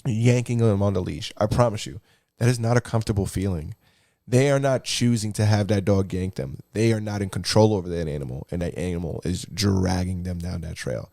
yanking them on the leash, I promise you, that is not a comfortable feeling. They are not choosing to have that dog yank them. They are not in control over that animal, and that animal is dragging them down that trail.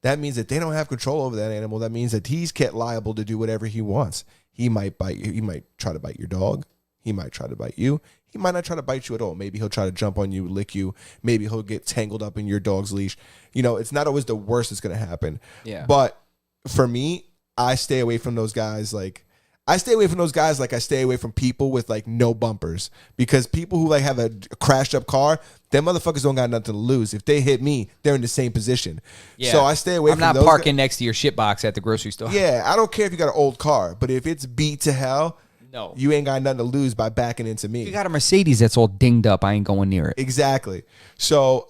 That means that they don't have control over that animal. That means that he's kept liable to do whatever he wants. He might bite you. He might try to bite your dog. He might try to bite you. He might not try to bite you at all. Maybe he'll try to jump on you, lick you. Maybe he'll get tangled up in your dog's leash. It's not always the worst that's going to happen. Yeah. But for me, I stay away from those guys. I stay away from people with no bumpers, because people who have a crashed up car, them motherfuckers don't got nothing to lose. If they hit me, they're in the same position. Yeah. So I stay away from those. I'm not parking next to your shit box at the grocery store. Yeah, I don't care if you got an old car, but if it's beat to hell, no, you ain't got nothing to lose by backing into me. If you got a Mercedes that's all dinged up, I ain't going near it. Exactly. So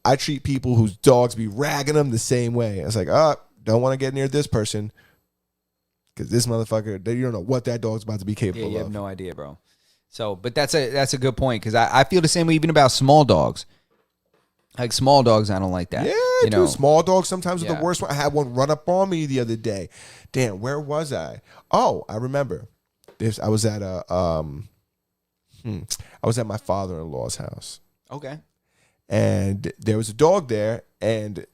I treat people whose dogs be ragging them the same way. It's don't want to get near this person, because this motherfucker, you don't know what that dog's about to be capable of. You have no idea, bro. So, but that's a good point, because I feel the same way even about small dogs. Small dogs, I don't like that. Yeah, dude, small dogs sometimes are the worst one. I had one run up on me the other day. Damn, where was I? Oh, I remember. I was at my father-in-law's house. Okay. And there was a dog there, and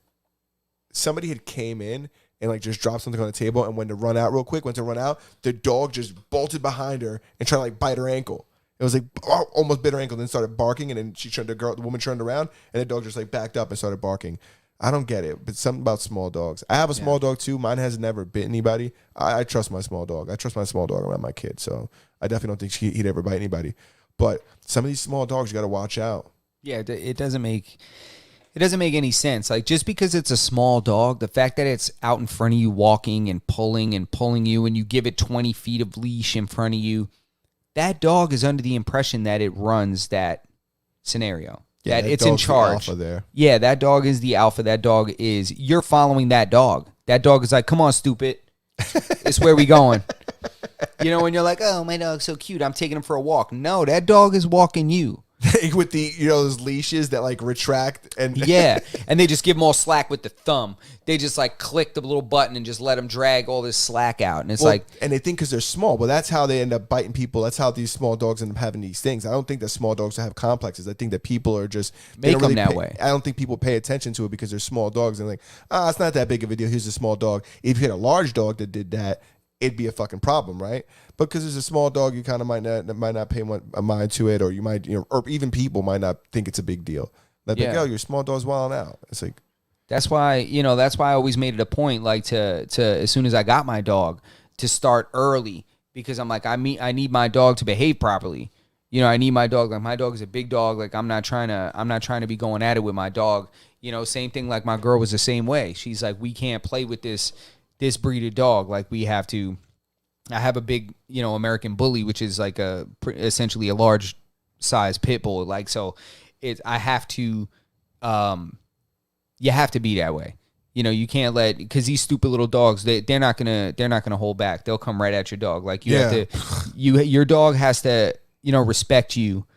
somebody had came in and like just dropped something on the table and went to run out real quick. Went to run out, the dog just bolted behind her and tried to like bite her ankle. It was like almost bit her ankle, then started barking, and then the woman turned around, and the dog just like backed up and started barking. I don't get it, but something about small dogs. I have a small dog too. Mine has never bit anybody. I trust my small dog. I trust my small dog around my kid, so I definitely don't think he'd ever bite anybody. But some of these small dogs, you got to watch out. Yeah, it doesn't make any sense. Like, just because it's a small dog, the fact that it's out in front of you walking and pulling you, and you give it 20 feet of leash in front of you, that dog is under the impression that it runs that scenario. Yeah, that it's in charge. The alpha there. Yeah, that dog is the alpha. That dog is, you're following that dog. That dog is like, come on, stupid. It's where we going. You know, when you're like, oh, my dog's so cute, I'm taking him for a walk. No, that dog is walking you. With the, those leashes that like retract and yeah, and they just give them all slack with the thumb. They just like click the little button and just let them drag all this slack out, and it's and they think because they're small, well, that's how they end up biting people. That's how these small dogs end up having these things. I don't think that small dogs have complexes. I think that people are just make them that way. I don't think people pay attention to it because they're small dogs and like, it's not that big of a deal. Here's a small dog. If you had a large dog that did that, it'd be a fucking problem, right? Because it's a small dog, you kind of might not pay a mind to it, or you might, or even people might not think it's a big deal. Like, your small dog's wilding out. It's like, that's why I always made it a point, like to as soon as I got my dog, to start early, because I'm like, I need my dog to behave properly. I need my dog. Like, my dog is a big dog. Like, I'm not trying to be going at it with my dog. Same thing. Like, my girl was the same way. She's like, we can't play with this breed of dog. Like, we have to. I have a big, American bully, which is like essentially a large size pit bull. Like, so I have to, you have to be that way. You can't because these stupid little dogs, they're not gonna hold back. They'll come right at your dog. Like, you have to, your dog has to, respect you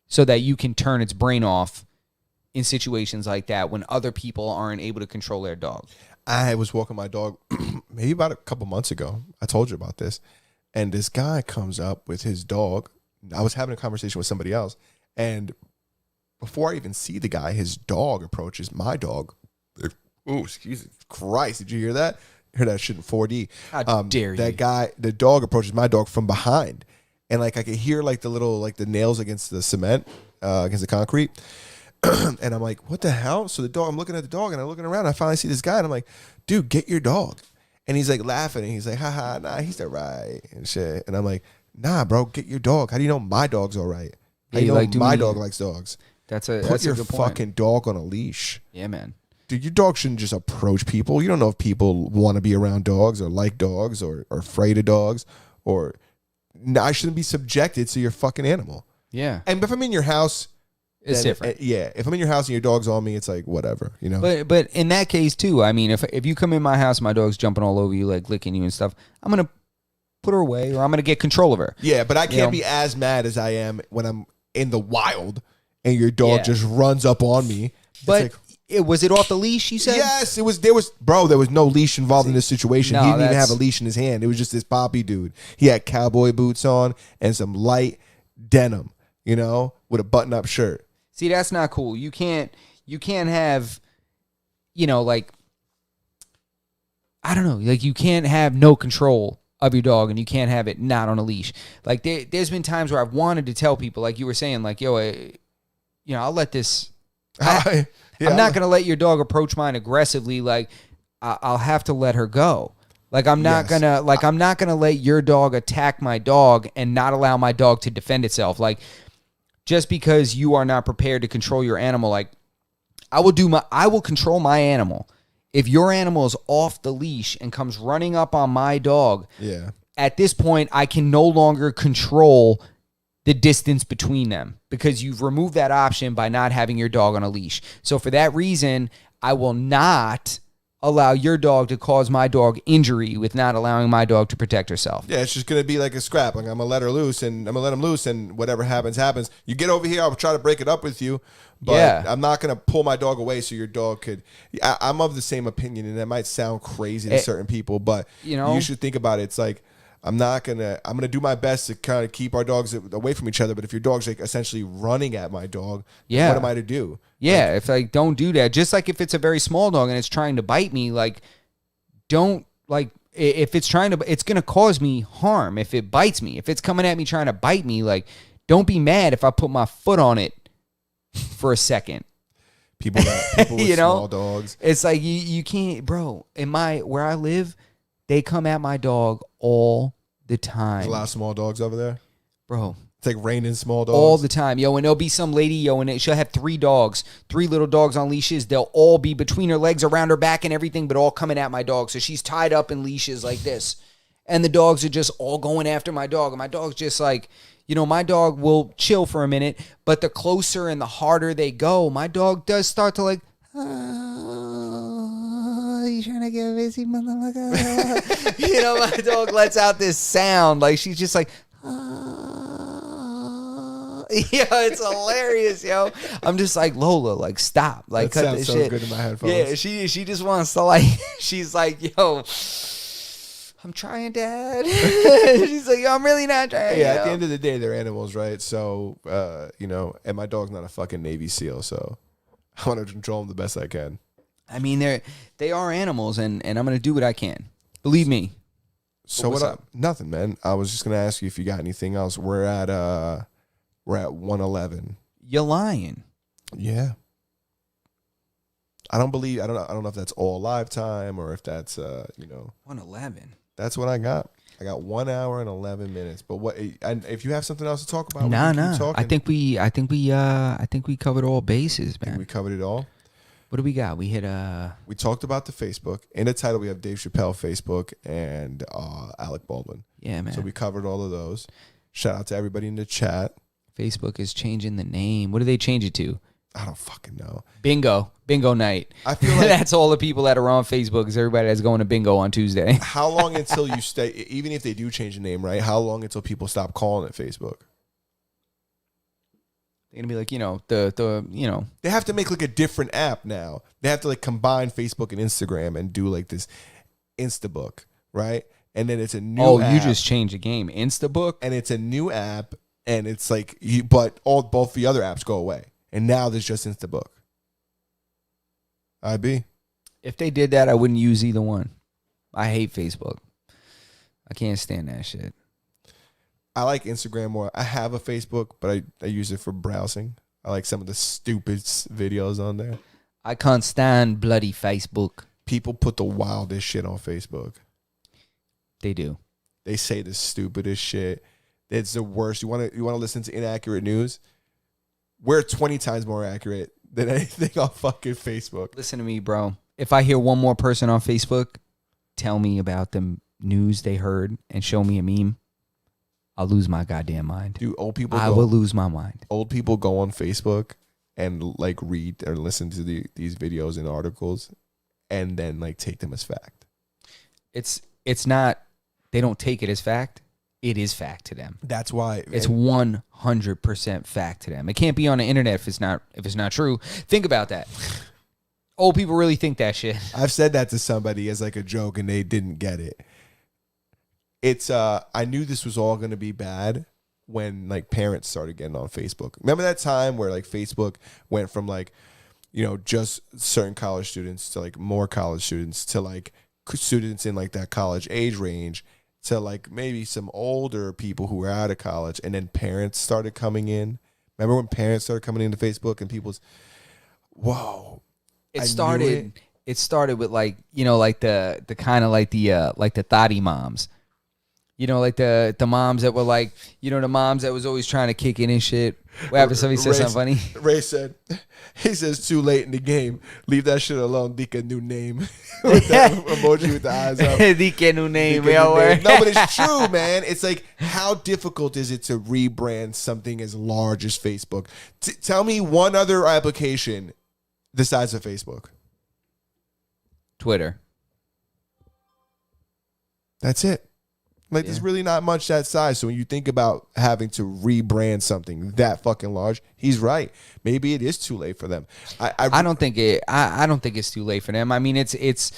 so that you can turn its brain off in situations like that when other people aren't able to control their dog. I was walking my dog maybe about a couple months ago. I told you about this. And this guy comes up with his dog. I was having a conversation with somebody else. And before I even see the guy, his dog approaches my dog. Oh, excuse Christ. Did you hear that? I heard that shit in 4D. How dare you? That guy, the dog approaches my dog from behind. And like I could hear like the little, like the nails against the cement, against the concrete. And I'm like, what the hell? So I'm looking at the dog and I'm looking around. And I finally see this guy and I'm like, dude, get your dog. And he's like laughing and he's like, haha, nah, he's all right and shit. And I'm like, nah, bro, get your dog. How do you know my dog's all right? How do you know my dog likes dogs? That's Put your a good point. fucking dog on a leash. Yeah, man. Dude, your dog shouldn't just approach people. You don't know if people want to be around dogs or like dogs or are afraid of dogs, or I shouldn't be subjected to your fucking animal. Yeah. And if I'm in your house, it's different. Yeah, if I'm in your house and your dog's on me, it's like whatever, But in that case too, I mean, if you come in my house, my dog's jumping all over you, like licking you and stuff, I'm gonna put her away, or I'm gonna get control of her. Yeah, but I can't be as mad as I am when I'm in the wild and your dog just runs up on me. But was it off the leash? You said yes. It was. There was no leash involved in this situation. No, he didn't even have a leash in his hand. It was just this poppy dude. He had cowboy boots on and some light denim, with a button-up shirt. See, that's not cool. You can't have, like, I don't know, like, you can't have no control of your dog, and you can't have it not on a leash. Like, there's been times where I've wanted to tell people, like you were saying, like, yo, I'll let this. I'm not gonna let your dog approach mine aggressively. Like, I'll have to let her go. Like, I'm not gonna let your dog attack my dog and not allow my dog to defend itself. Like, just because you are not prepared to control your animal, like, I will control my animal. If your animal is off the leash and comes running up on my dog, at this point, I can no longer control the distance between them, because you've removed that option by not having your dog on a leash. So for that reason, I will not allow your dog to cause my dog injury with not allowing my dog to protect herself. Yeah, it's just going to be like a scrap. Like, I'm going to let her loose, and I'm going to let him loose, and whatever happens, happens. You get over here, I'll try to break it up with you, but I'm not going to pull my dog away so your dog could. I'm of the same opinion, and that might sound crazy to certain people, but you should think about it. It's like, I'm gonna do my best to kind of keep our dogs away from each other. But if your dog's like essentially running at my dog, Yeah. what am I to do? Yeah, if like don't do that. Just like if it's a very small dog and it's trying to bite me, like don't like if it's trying to, it's gonna cause me harm if it bites me. If it's coming at me trying to bite me, like don't be mad if I put my foot on it for a second. People with small dogs. It's like you can't, bro. Where I live, they come at my dog all the time. There's a lot of small dogs over there, bro. It's like raining small dogs all the time, yo. And there'll be some lady, yo, and she'll have 3 little dogs on leashes. They'll all be between her legs, around her back, and everything, but all coming at my dog. So she's tied up in leashes like this, and the dogs are just all going after my dog. And my dog's just like, my dog will chill for a minute, but the closer and the harder they go, my dog does start to like, you trying to get busy, motherfucker? My dog lets out this sound like she's just like, it's hilarious, yo. I'm just like, Lola, like stop, like that cut this sounds so shit. good in my headphones. Yeah, she just wants to like, she's like, yo, I'm trying, Dad. She's like, yo, I'm really not trying. Yeah, at the end of the day, they're animals, right? So, and my dog's not a fucking Navy SEAL, so I want to control them the best I can. I mean, they are animals, and I'm gonna do what I can. Believe me. So what's up? Nothing, man. I was just gonna ask you if you got anything else. We're at 111. You're lying. Yeah. I don't know if that's all live time or if that's 111. That's what I got. I got 1 hour and 11 minutes. But and if you have something else to talk about, Nah. talking. I think we covered all bases, man. We covered it all. What do we got? We hit We talked about the Facebook. In the title, we have Dave Chappelle Facebook and Alec Baldwin. Yeah, man. So we covered all of those. Shout out to everybody in the chat. Facebook is changing the name. What do they change it to? I don't fucking know. Bingo night. I feel like that's all the people that are on Facebook is everybody that's going to bingo on Tuesday. How long until you stay, even if they do change the name, right? How long until people stop calling it Facebook? They're going to be like, They have to make like a different app now. They have to like combine Facebook and Instagram and do like this Instabook, right? And then it's a new app. You just changed the game. Instabook? And it's a new app and it's like, both the other apps go away. And now there's just Instabook. IB. If they did that, I wouldn't use either one. I hate Facebook. I can't stand that shit. I like Instagram more. I have a Facebook, but I use it for browsing. I like some of the stupid videos on there. I can't stand bloody Facebook. People put the wildest shit on Facebook. They do. They say the stupidest shit. It's the worst. You want to listen to inaccurate news? We're 20 times more accurate than anything on fucking Facebook. Listen to me, bro. If I hear one more person on Facebook tell me about the news they heard and show me a meme, I'll lose my goddamn mind. Dude, I will lose my mind. Old people go on Facebook and like read or listen to these videos and articles and then like take them as fact. It's not, they don't take it as fact. It is fact to them. That's why it's 100% fact to them. It can't be on the internet if it's not true. Think about that. Old people really think that shit. I've said that to somebody as like a joke and they didn't get it. It's I knew this was all going to be bad when like parents started getting on Facebook. Remember that time where like Facebook went from like, just certain college students to like more college students to like students in like that college age range to like maybe some older people who were out of college, and then parents started coming in. Remember when parents started coming into Facebook and people's, whoa. It started with like, like the kind of like the thotty moms. Like the moms that were like, the moms that was always trying to kick in and shit. What happened? Somebody said something funny. Ray says, too late in the game. Leave that shit alone. Dika new name. With that emoji with the eyes up. Dika new name. No, but it's true, man. It's like, how difficult is it to rebrand something as large as Facebook? Tell me one other application the size of Facebook. Twitter. That's it. Like, there's really not much that size. So when you think about having to rebrand something that fucking large, he's right. Maybe it is too late for them. I don't think it's too late for them. I mean, it's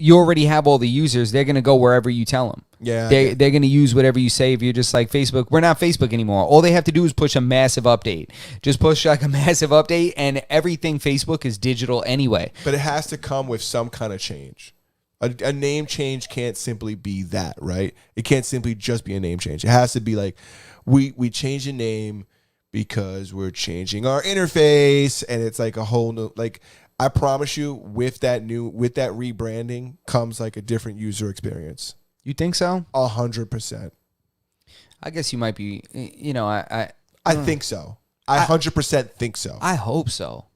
you already have all the users. They're going to go wherever you tell them. Yeah. They're going to use whatever you say. If you're just like Facebook, we're not Facebook anymore. All they have to do is push a massive update. Just push like a massive update, and everything Facebook is digital anyway. But it has to come with some kind of change. A name change can't simply be that, right? It can't simply just be a name change. It has to be like, we change the name because we're changing our interface, and it's like a whole new, like, I promise you, with that rebranding comes like a different user experience. You think so? 100%. I guess you might be. You know, I think so. I 100% think so. I hope so.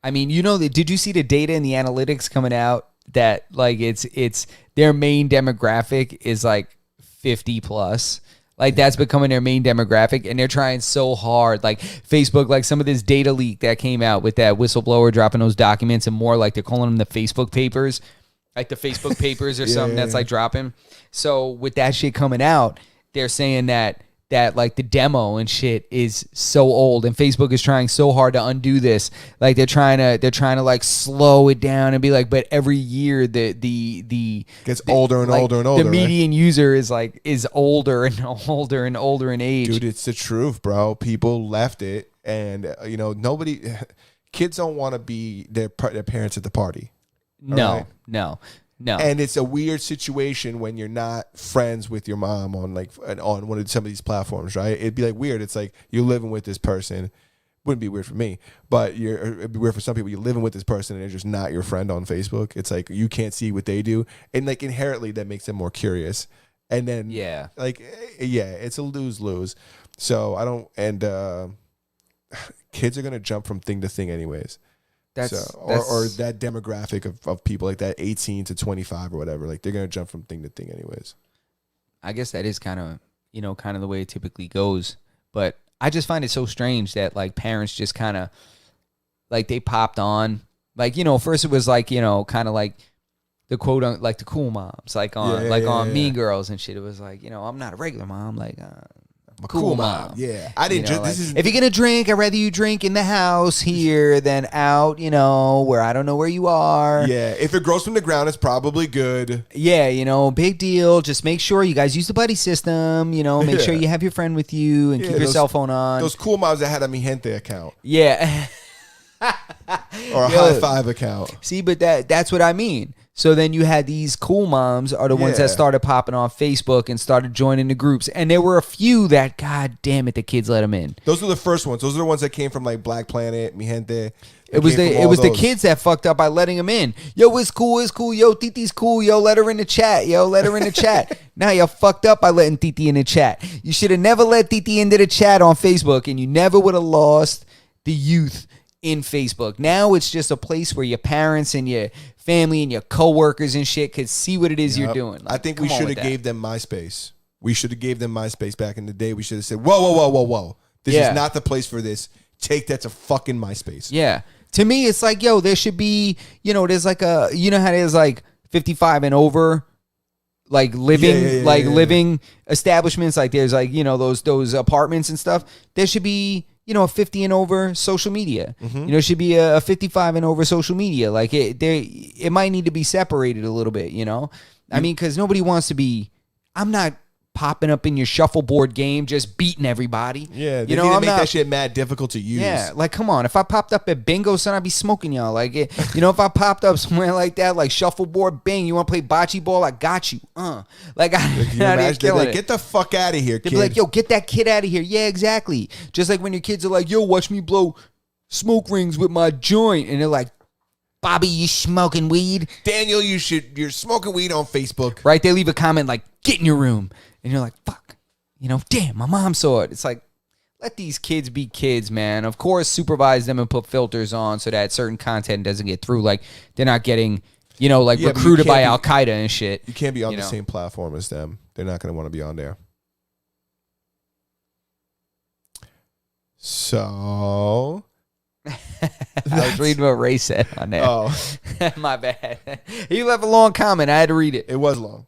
I mean, did you see the data and the analytics coming out that like it's their main demographic is like 50 plus? Like that's becoming their main demographic, and they're trying so hard. Like Facebook, like some of this data leak that came out with that whistleblower dropping those documents, and more like they're calling them the Facebook papers, like the Facebook papers or something that's like dropping. So with that shit coming out, they're saying that like the demo and shit is so old, and Facebook is trying so hard to undo this. Like they're trying to like slow it down and be like, but every year the gets older and older and older. The median user is older and older and older in age. Dude, it's the truth, bro. People left it, and kids don't want to be their parents at the party. No. And it's a weird situation when you're not friends with your mom on one of some of these platforms, right? It'd be like weird. It's like you're living with this person. Wouldn't be weird for me, but it'd be weird for some people. You're living with this person and they're just not your friend on Facebook. It's like you can't see what they do, and like inherently that makes them more curious. And then it's a lose-lose. So I don't. And kids are gonna jump from thing to thing anyways. Or that demographic of people like that 18 to 25 or whatever, like they're gonna jump from thing to thing anyways. I guess that is kind of the way it typically goes. But I just find it so strange that like parents just kind of like they popped on, like first it was like kind of like the quote on like the cool moms like on Mean Girls and shit. It was like I'm not a regular mom, like a cool mom. Yeah, I didn't. If you're gonna drink, I'd rather you drink in the house here than out, where I don't know where you are. Yeah, if it grows from the ground, it's probably good. Yeah, big deal. Just make sure you guys use the buddy system. Make sure you have your friend with you and keep your cell phone on. Those cool moms that had a Mi Gente account. Yeah. Or a High Five account. See, but that's what I mean. So then you had these cool moms are the ones that started popping on Facebook and started joining the groups. And there were a few that, God damn it, the kids let them in. Those were the first ones. Those are the ones that came from like Black Planet, Mi Gente. It was the kids that fucked up by letting them in. Yo, it's cool. Yo, Titi's cool. Yo, let her in the chat. Now you fucked up by letting Titi in the chat. You should have never let Titi into the chat on Facebook, and you never would have lost the youth in Facebook. Now it's just a place where your parents and your family and your coworkers and shit could see what it is you're doing. Like, I think we should have gave them MySpace. We should have gave them MySpace back in the day. We should have said, whoa. This is not the place for this. Take that to fucking MySpace. Yeah. To me, it's like, there should be, there's like how there's like 55 and over, like living, living establishments. Like there's like, those apartments and stuff. There should be, a 50 and over social media. Mm-hmm. It should be a 55 and over social media. Like it might need to be separated a little bit, I mean, because nobody wants to be, I'm not popping up in your shuffleboard game, just beating everybody. Yeah, they need to make that shit mad difficult to use. Yeah, like come on. If I popped up at bingo, son, I'd be smoking y'all. Like, if I popped up somewhere like that, like shuffleboard, bing, you want to play bocce ball? I got you. Like, get the fuck out of here, kid. They'd be like, yo, get that kid out of here. Yeah, exactly. Just like when your kids are like, yo, watch me blow smoke rings with my joint, and they're like, Bobby, you smoking weed? Daniel, you're smoking weed on Facebook. Right? They leave a comment like, get in your room. And you're like, fuck, damn, my mom saw it. It's like, let these kids be kids, man. Of course, supervise them and put filters on so that certain content doesn't get through. Like, they're not getting, recruited by Al-Qaeda and shit. You can't be on the same platform as them. They're not going to want to be on there. So... I was reading what Ray said on there. Oh. My bad. He left a long comment. I had to read it. It was long.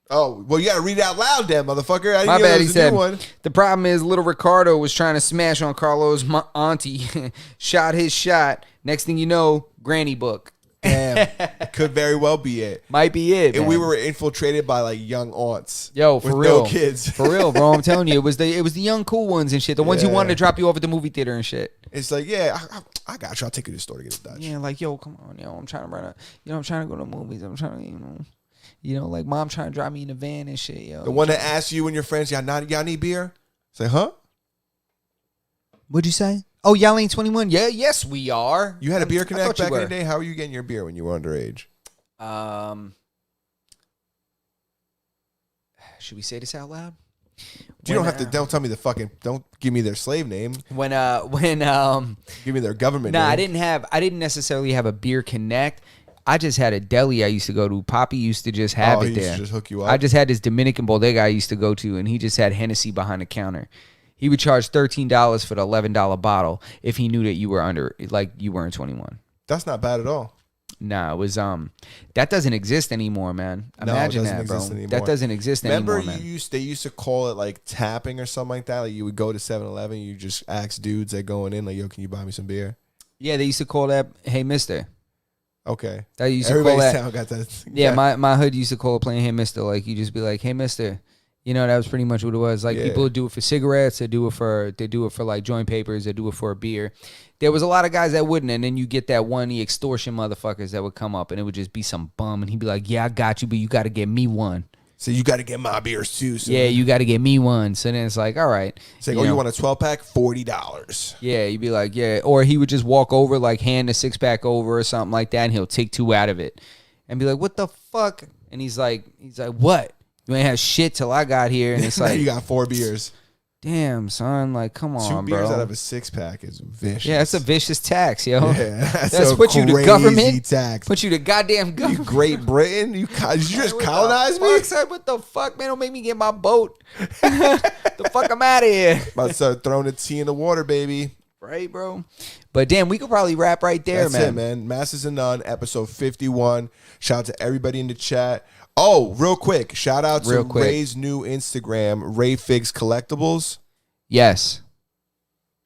Oh, well, you got to read it out loud then, motherfucker. I didn't My know bad, there he was a said. new one. The problem is little Ricardo was trying to smash on Carlos' auntie. Shot his shot. Next thing you know, granny book. Damn, it could very well be it. Might be it. And we man. were infiltrated by like young aunts. Yo, for with real, no kids. For real, bro. I'm telling you, it was the young cool ones and shit. The ones who Yeah. wanted to drop you off at the movie theater and shit. It's like, yeah, I got you. I'll take you to the store to get a Dutch. Yeah, like, yo, come on, yo, I'm trying to run a, I'm trying to go to movies. I'm trying to, like, mom trying to drive me in a van and shit, yo. The one that asks you and your friends, y'all need beer? Say, huh? What'd you say? Oh, y'all ain't 21? Yeah, yes, we are. You had a beer I connect thought you back in the were. day? How were you getting your beer when you were underage? Should we say this out loud? You don't have to. Don't tell me the fucking. Don't give me their slave name. When Give me their government name. I didn't necessarily have a beer connect. I just had a deli I used to go to. Poppy used to just have he it used there. to just hook you up? I just had this Dominican bodega I used to go to, and he just had Hennessy behind the counter. He would charge $13 for the $11 bottle if he knew that you were you weren't 21. That's not bad at all. Nah, it was that doesn't exist anymore, man. No, it Imagine doesn't that, bro. exist anymore. That doesn't exist Remember, anymore, man. they used to call it like tapping or something like that. Like you would go to 7-Eleven, you just ask dudes that going in, like, yo, can you buy me some beer? Yeah, they used to call that, hey, mister. Okay. That used to Everybody's call that. town got that. Yeah, my hood used to call it playing hey, mister. Like, you just be like, hey, mister. That was pretty much what it was. Like, people would do it for cigarettes, they do it for like joint papers, they do it for a beer. There was a lot of guys that wouldn't, and then you get that the extortion motherfuckers that would come up, and it would just be some bum, and he'd be like, yeah, I got you, but you got to get me one. So you got to get my beers too. So Yeah, you got to get me one. So then it's like, all right. it's like, you want a 12-pack? $40. Yeah, you'd be like, yeah. Or he would just walk over, like hand a 6-pack over or something like that, and he'll take 2 out of it. And be like, what the fuck? And he's like, what? You ain't have shit till I got here. And it's Now like, you got 4 beers. damn, son, like, come 2 on, beers bro. out of a 6-pack is vicious. Yeah, that's a vicious tax, yo. Yeah, that's a put you to crazy government. tax. Put you to goddamn You government. Great Britain? You just What colonized the me? fuck, son? What the fuck, man? Don't make me get my boat. The fuck, I'm out of here. About to start throwing the tea in the water, baby. Right, bro? But damn, we could probably wrap right there, That's man. it, man. Masters and None, episode 51. Shout out to everybody in the chat. Oh, real quick. Shout out to Ray's new Instagram, Ray Figs Collectibles. Yes.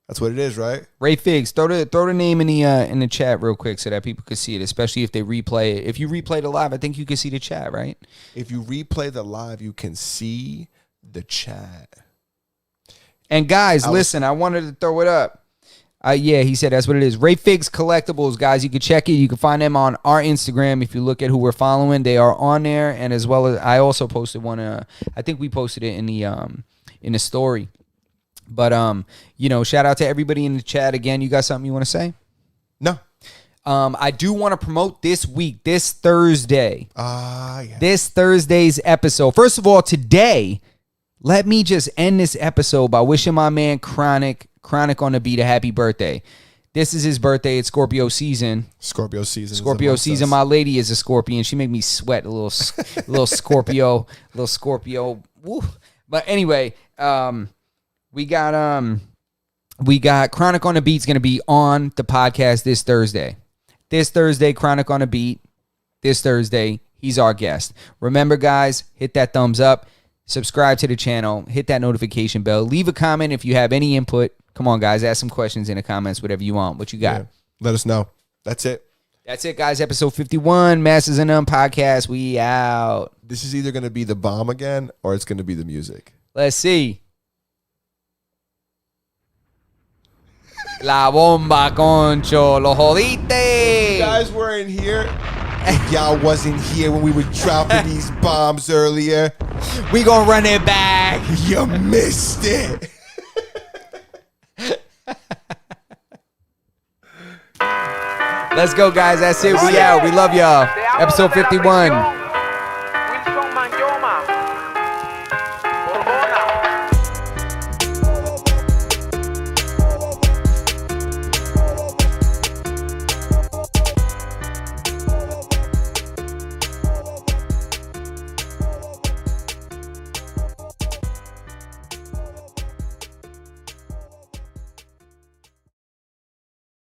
That's what it is, right? Ray Figs, throw the name in the chat real quick so that people can see it, especially if they replay it. If you replay the live, I think you can see the chat, right? If you replay the live, you can see the chat. And guys, listen, I wanted to throw it up. Yeah, he said that's what it is. Ray Figs Collectibles, guys. You can check it. You can find them on our Instagram. If you look at who we're following, they are on there. And as well as I also posted one. I think we posted it in the story. But shout out to everybody in the chat again. You got something you want to say? No. I do want to promote this week, this Thursday. Yeah. This Thursday's episode. First of all, today, let me just end this episode by wishing my man Chronic on the Beat a happy birthday. This is his birthday. It's Scorpio season. Scorpio season. Scorpio season. My lady is a Scorpion. She make me sweat a little Scorpio. Little Scorpio. Woo. But anyway, we got Chronic on the Beat's gonna be on the podcast this Thursday. This Thursday, Chronic on the Beat. This Thursday, he's our guest. Remember, guys, hit that thumbs up. Subscribe to the channel. Hit that notification bell. Leave a comment if you have any input. Come on, guys. Ask some questions in the comments, whatever you want. What you got? Yeah. Let us know. That's it. That's it, guys. Episode 51, Masters and None podcast. We out. This is either going to be the bomb again or it's going to be the music. Let's see. La bomba, concho, lo jodiste. You guys weren't here. If y'all wasn't here when we were dropping these bombs earlier, We gonna run it back. you missed it. Let's go, guys. That's it. We out. We love y'all. Episode 51.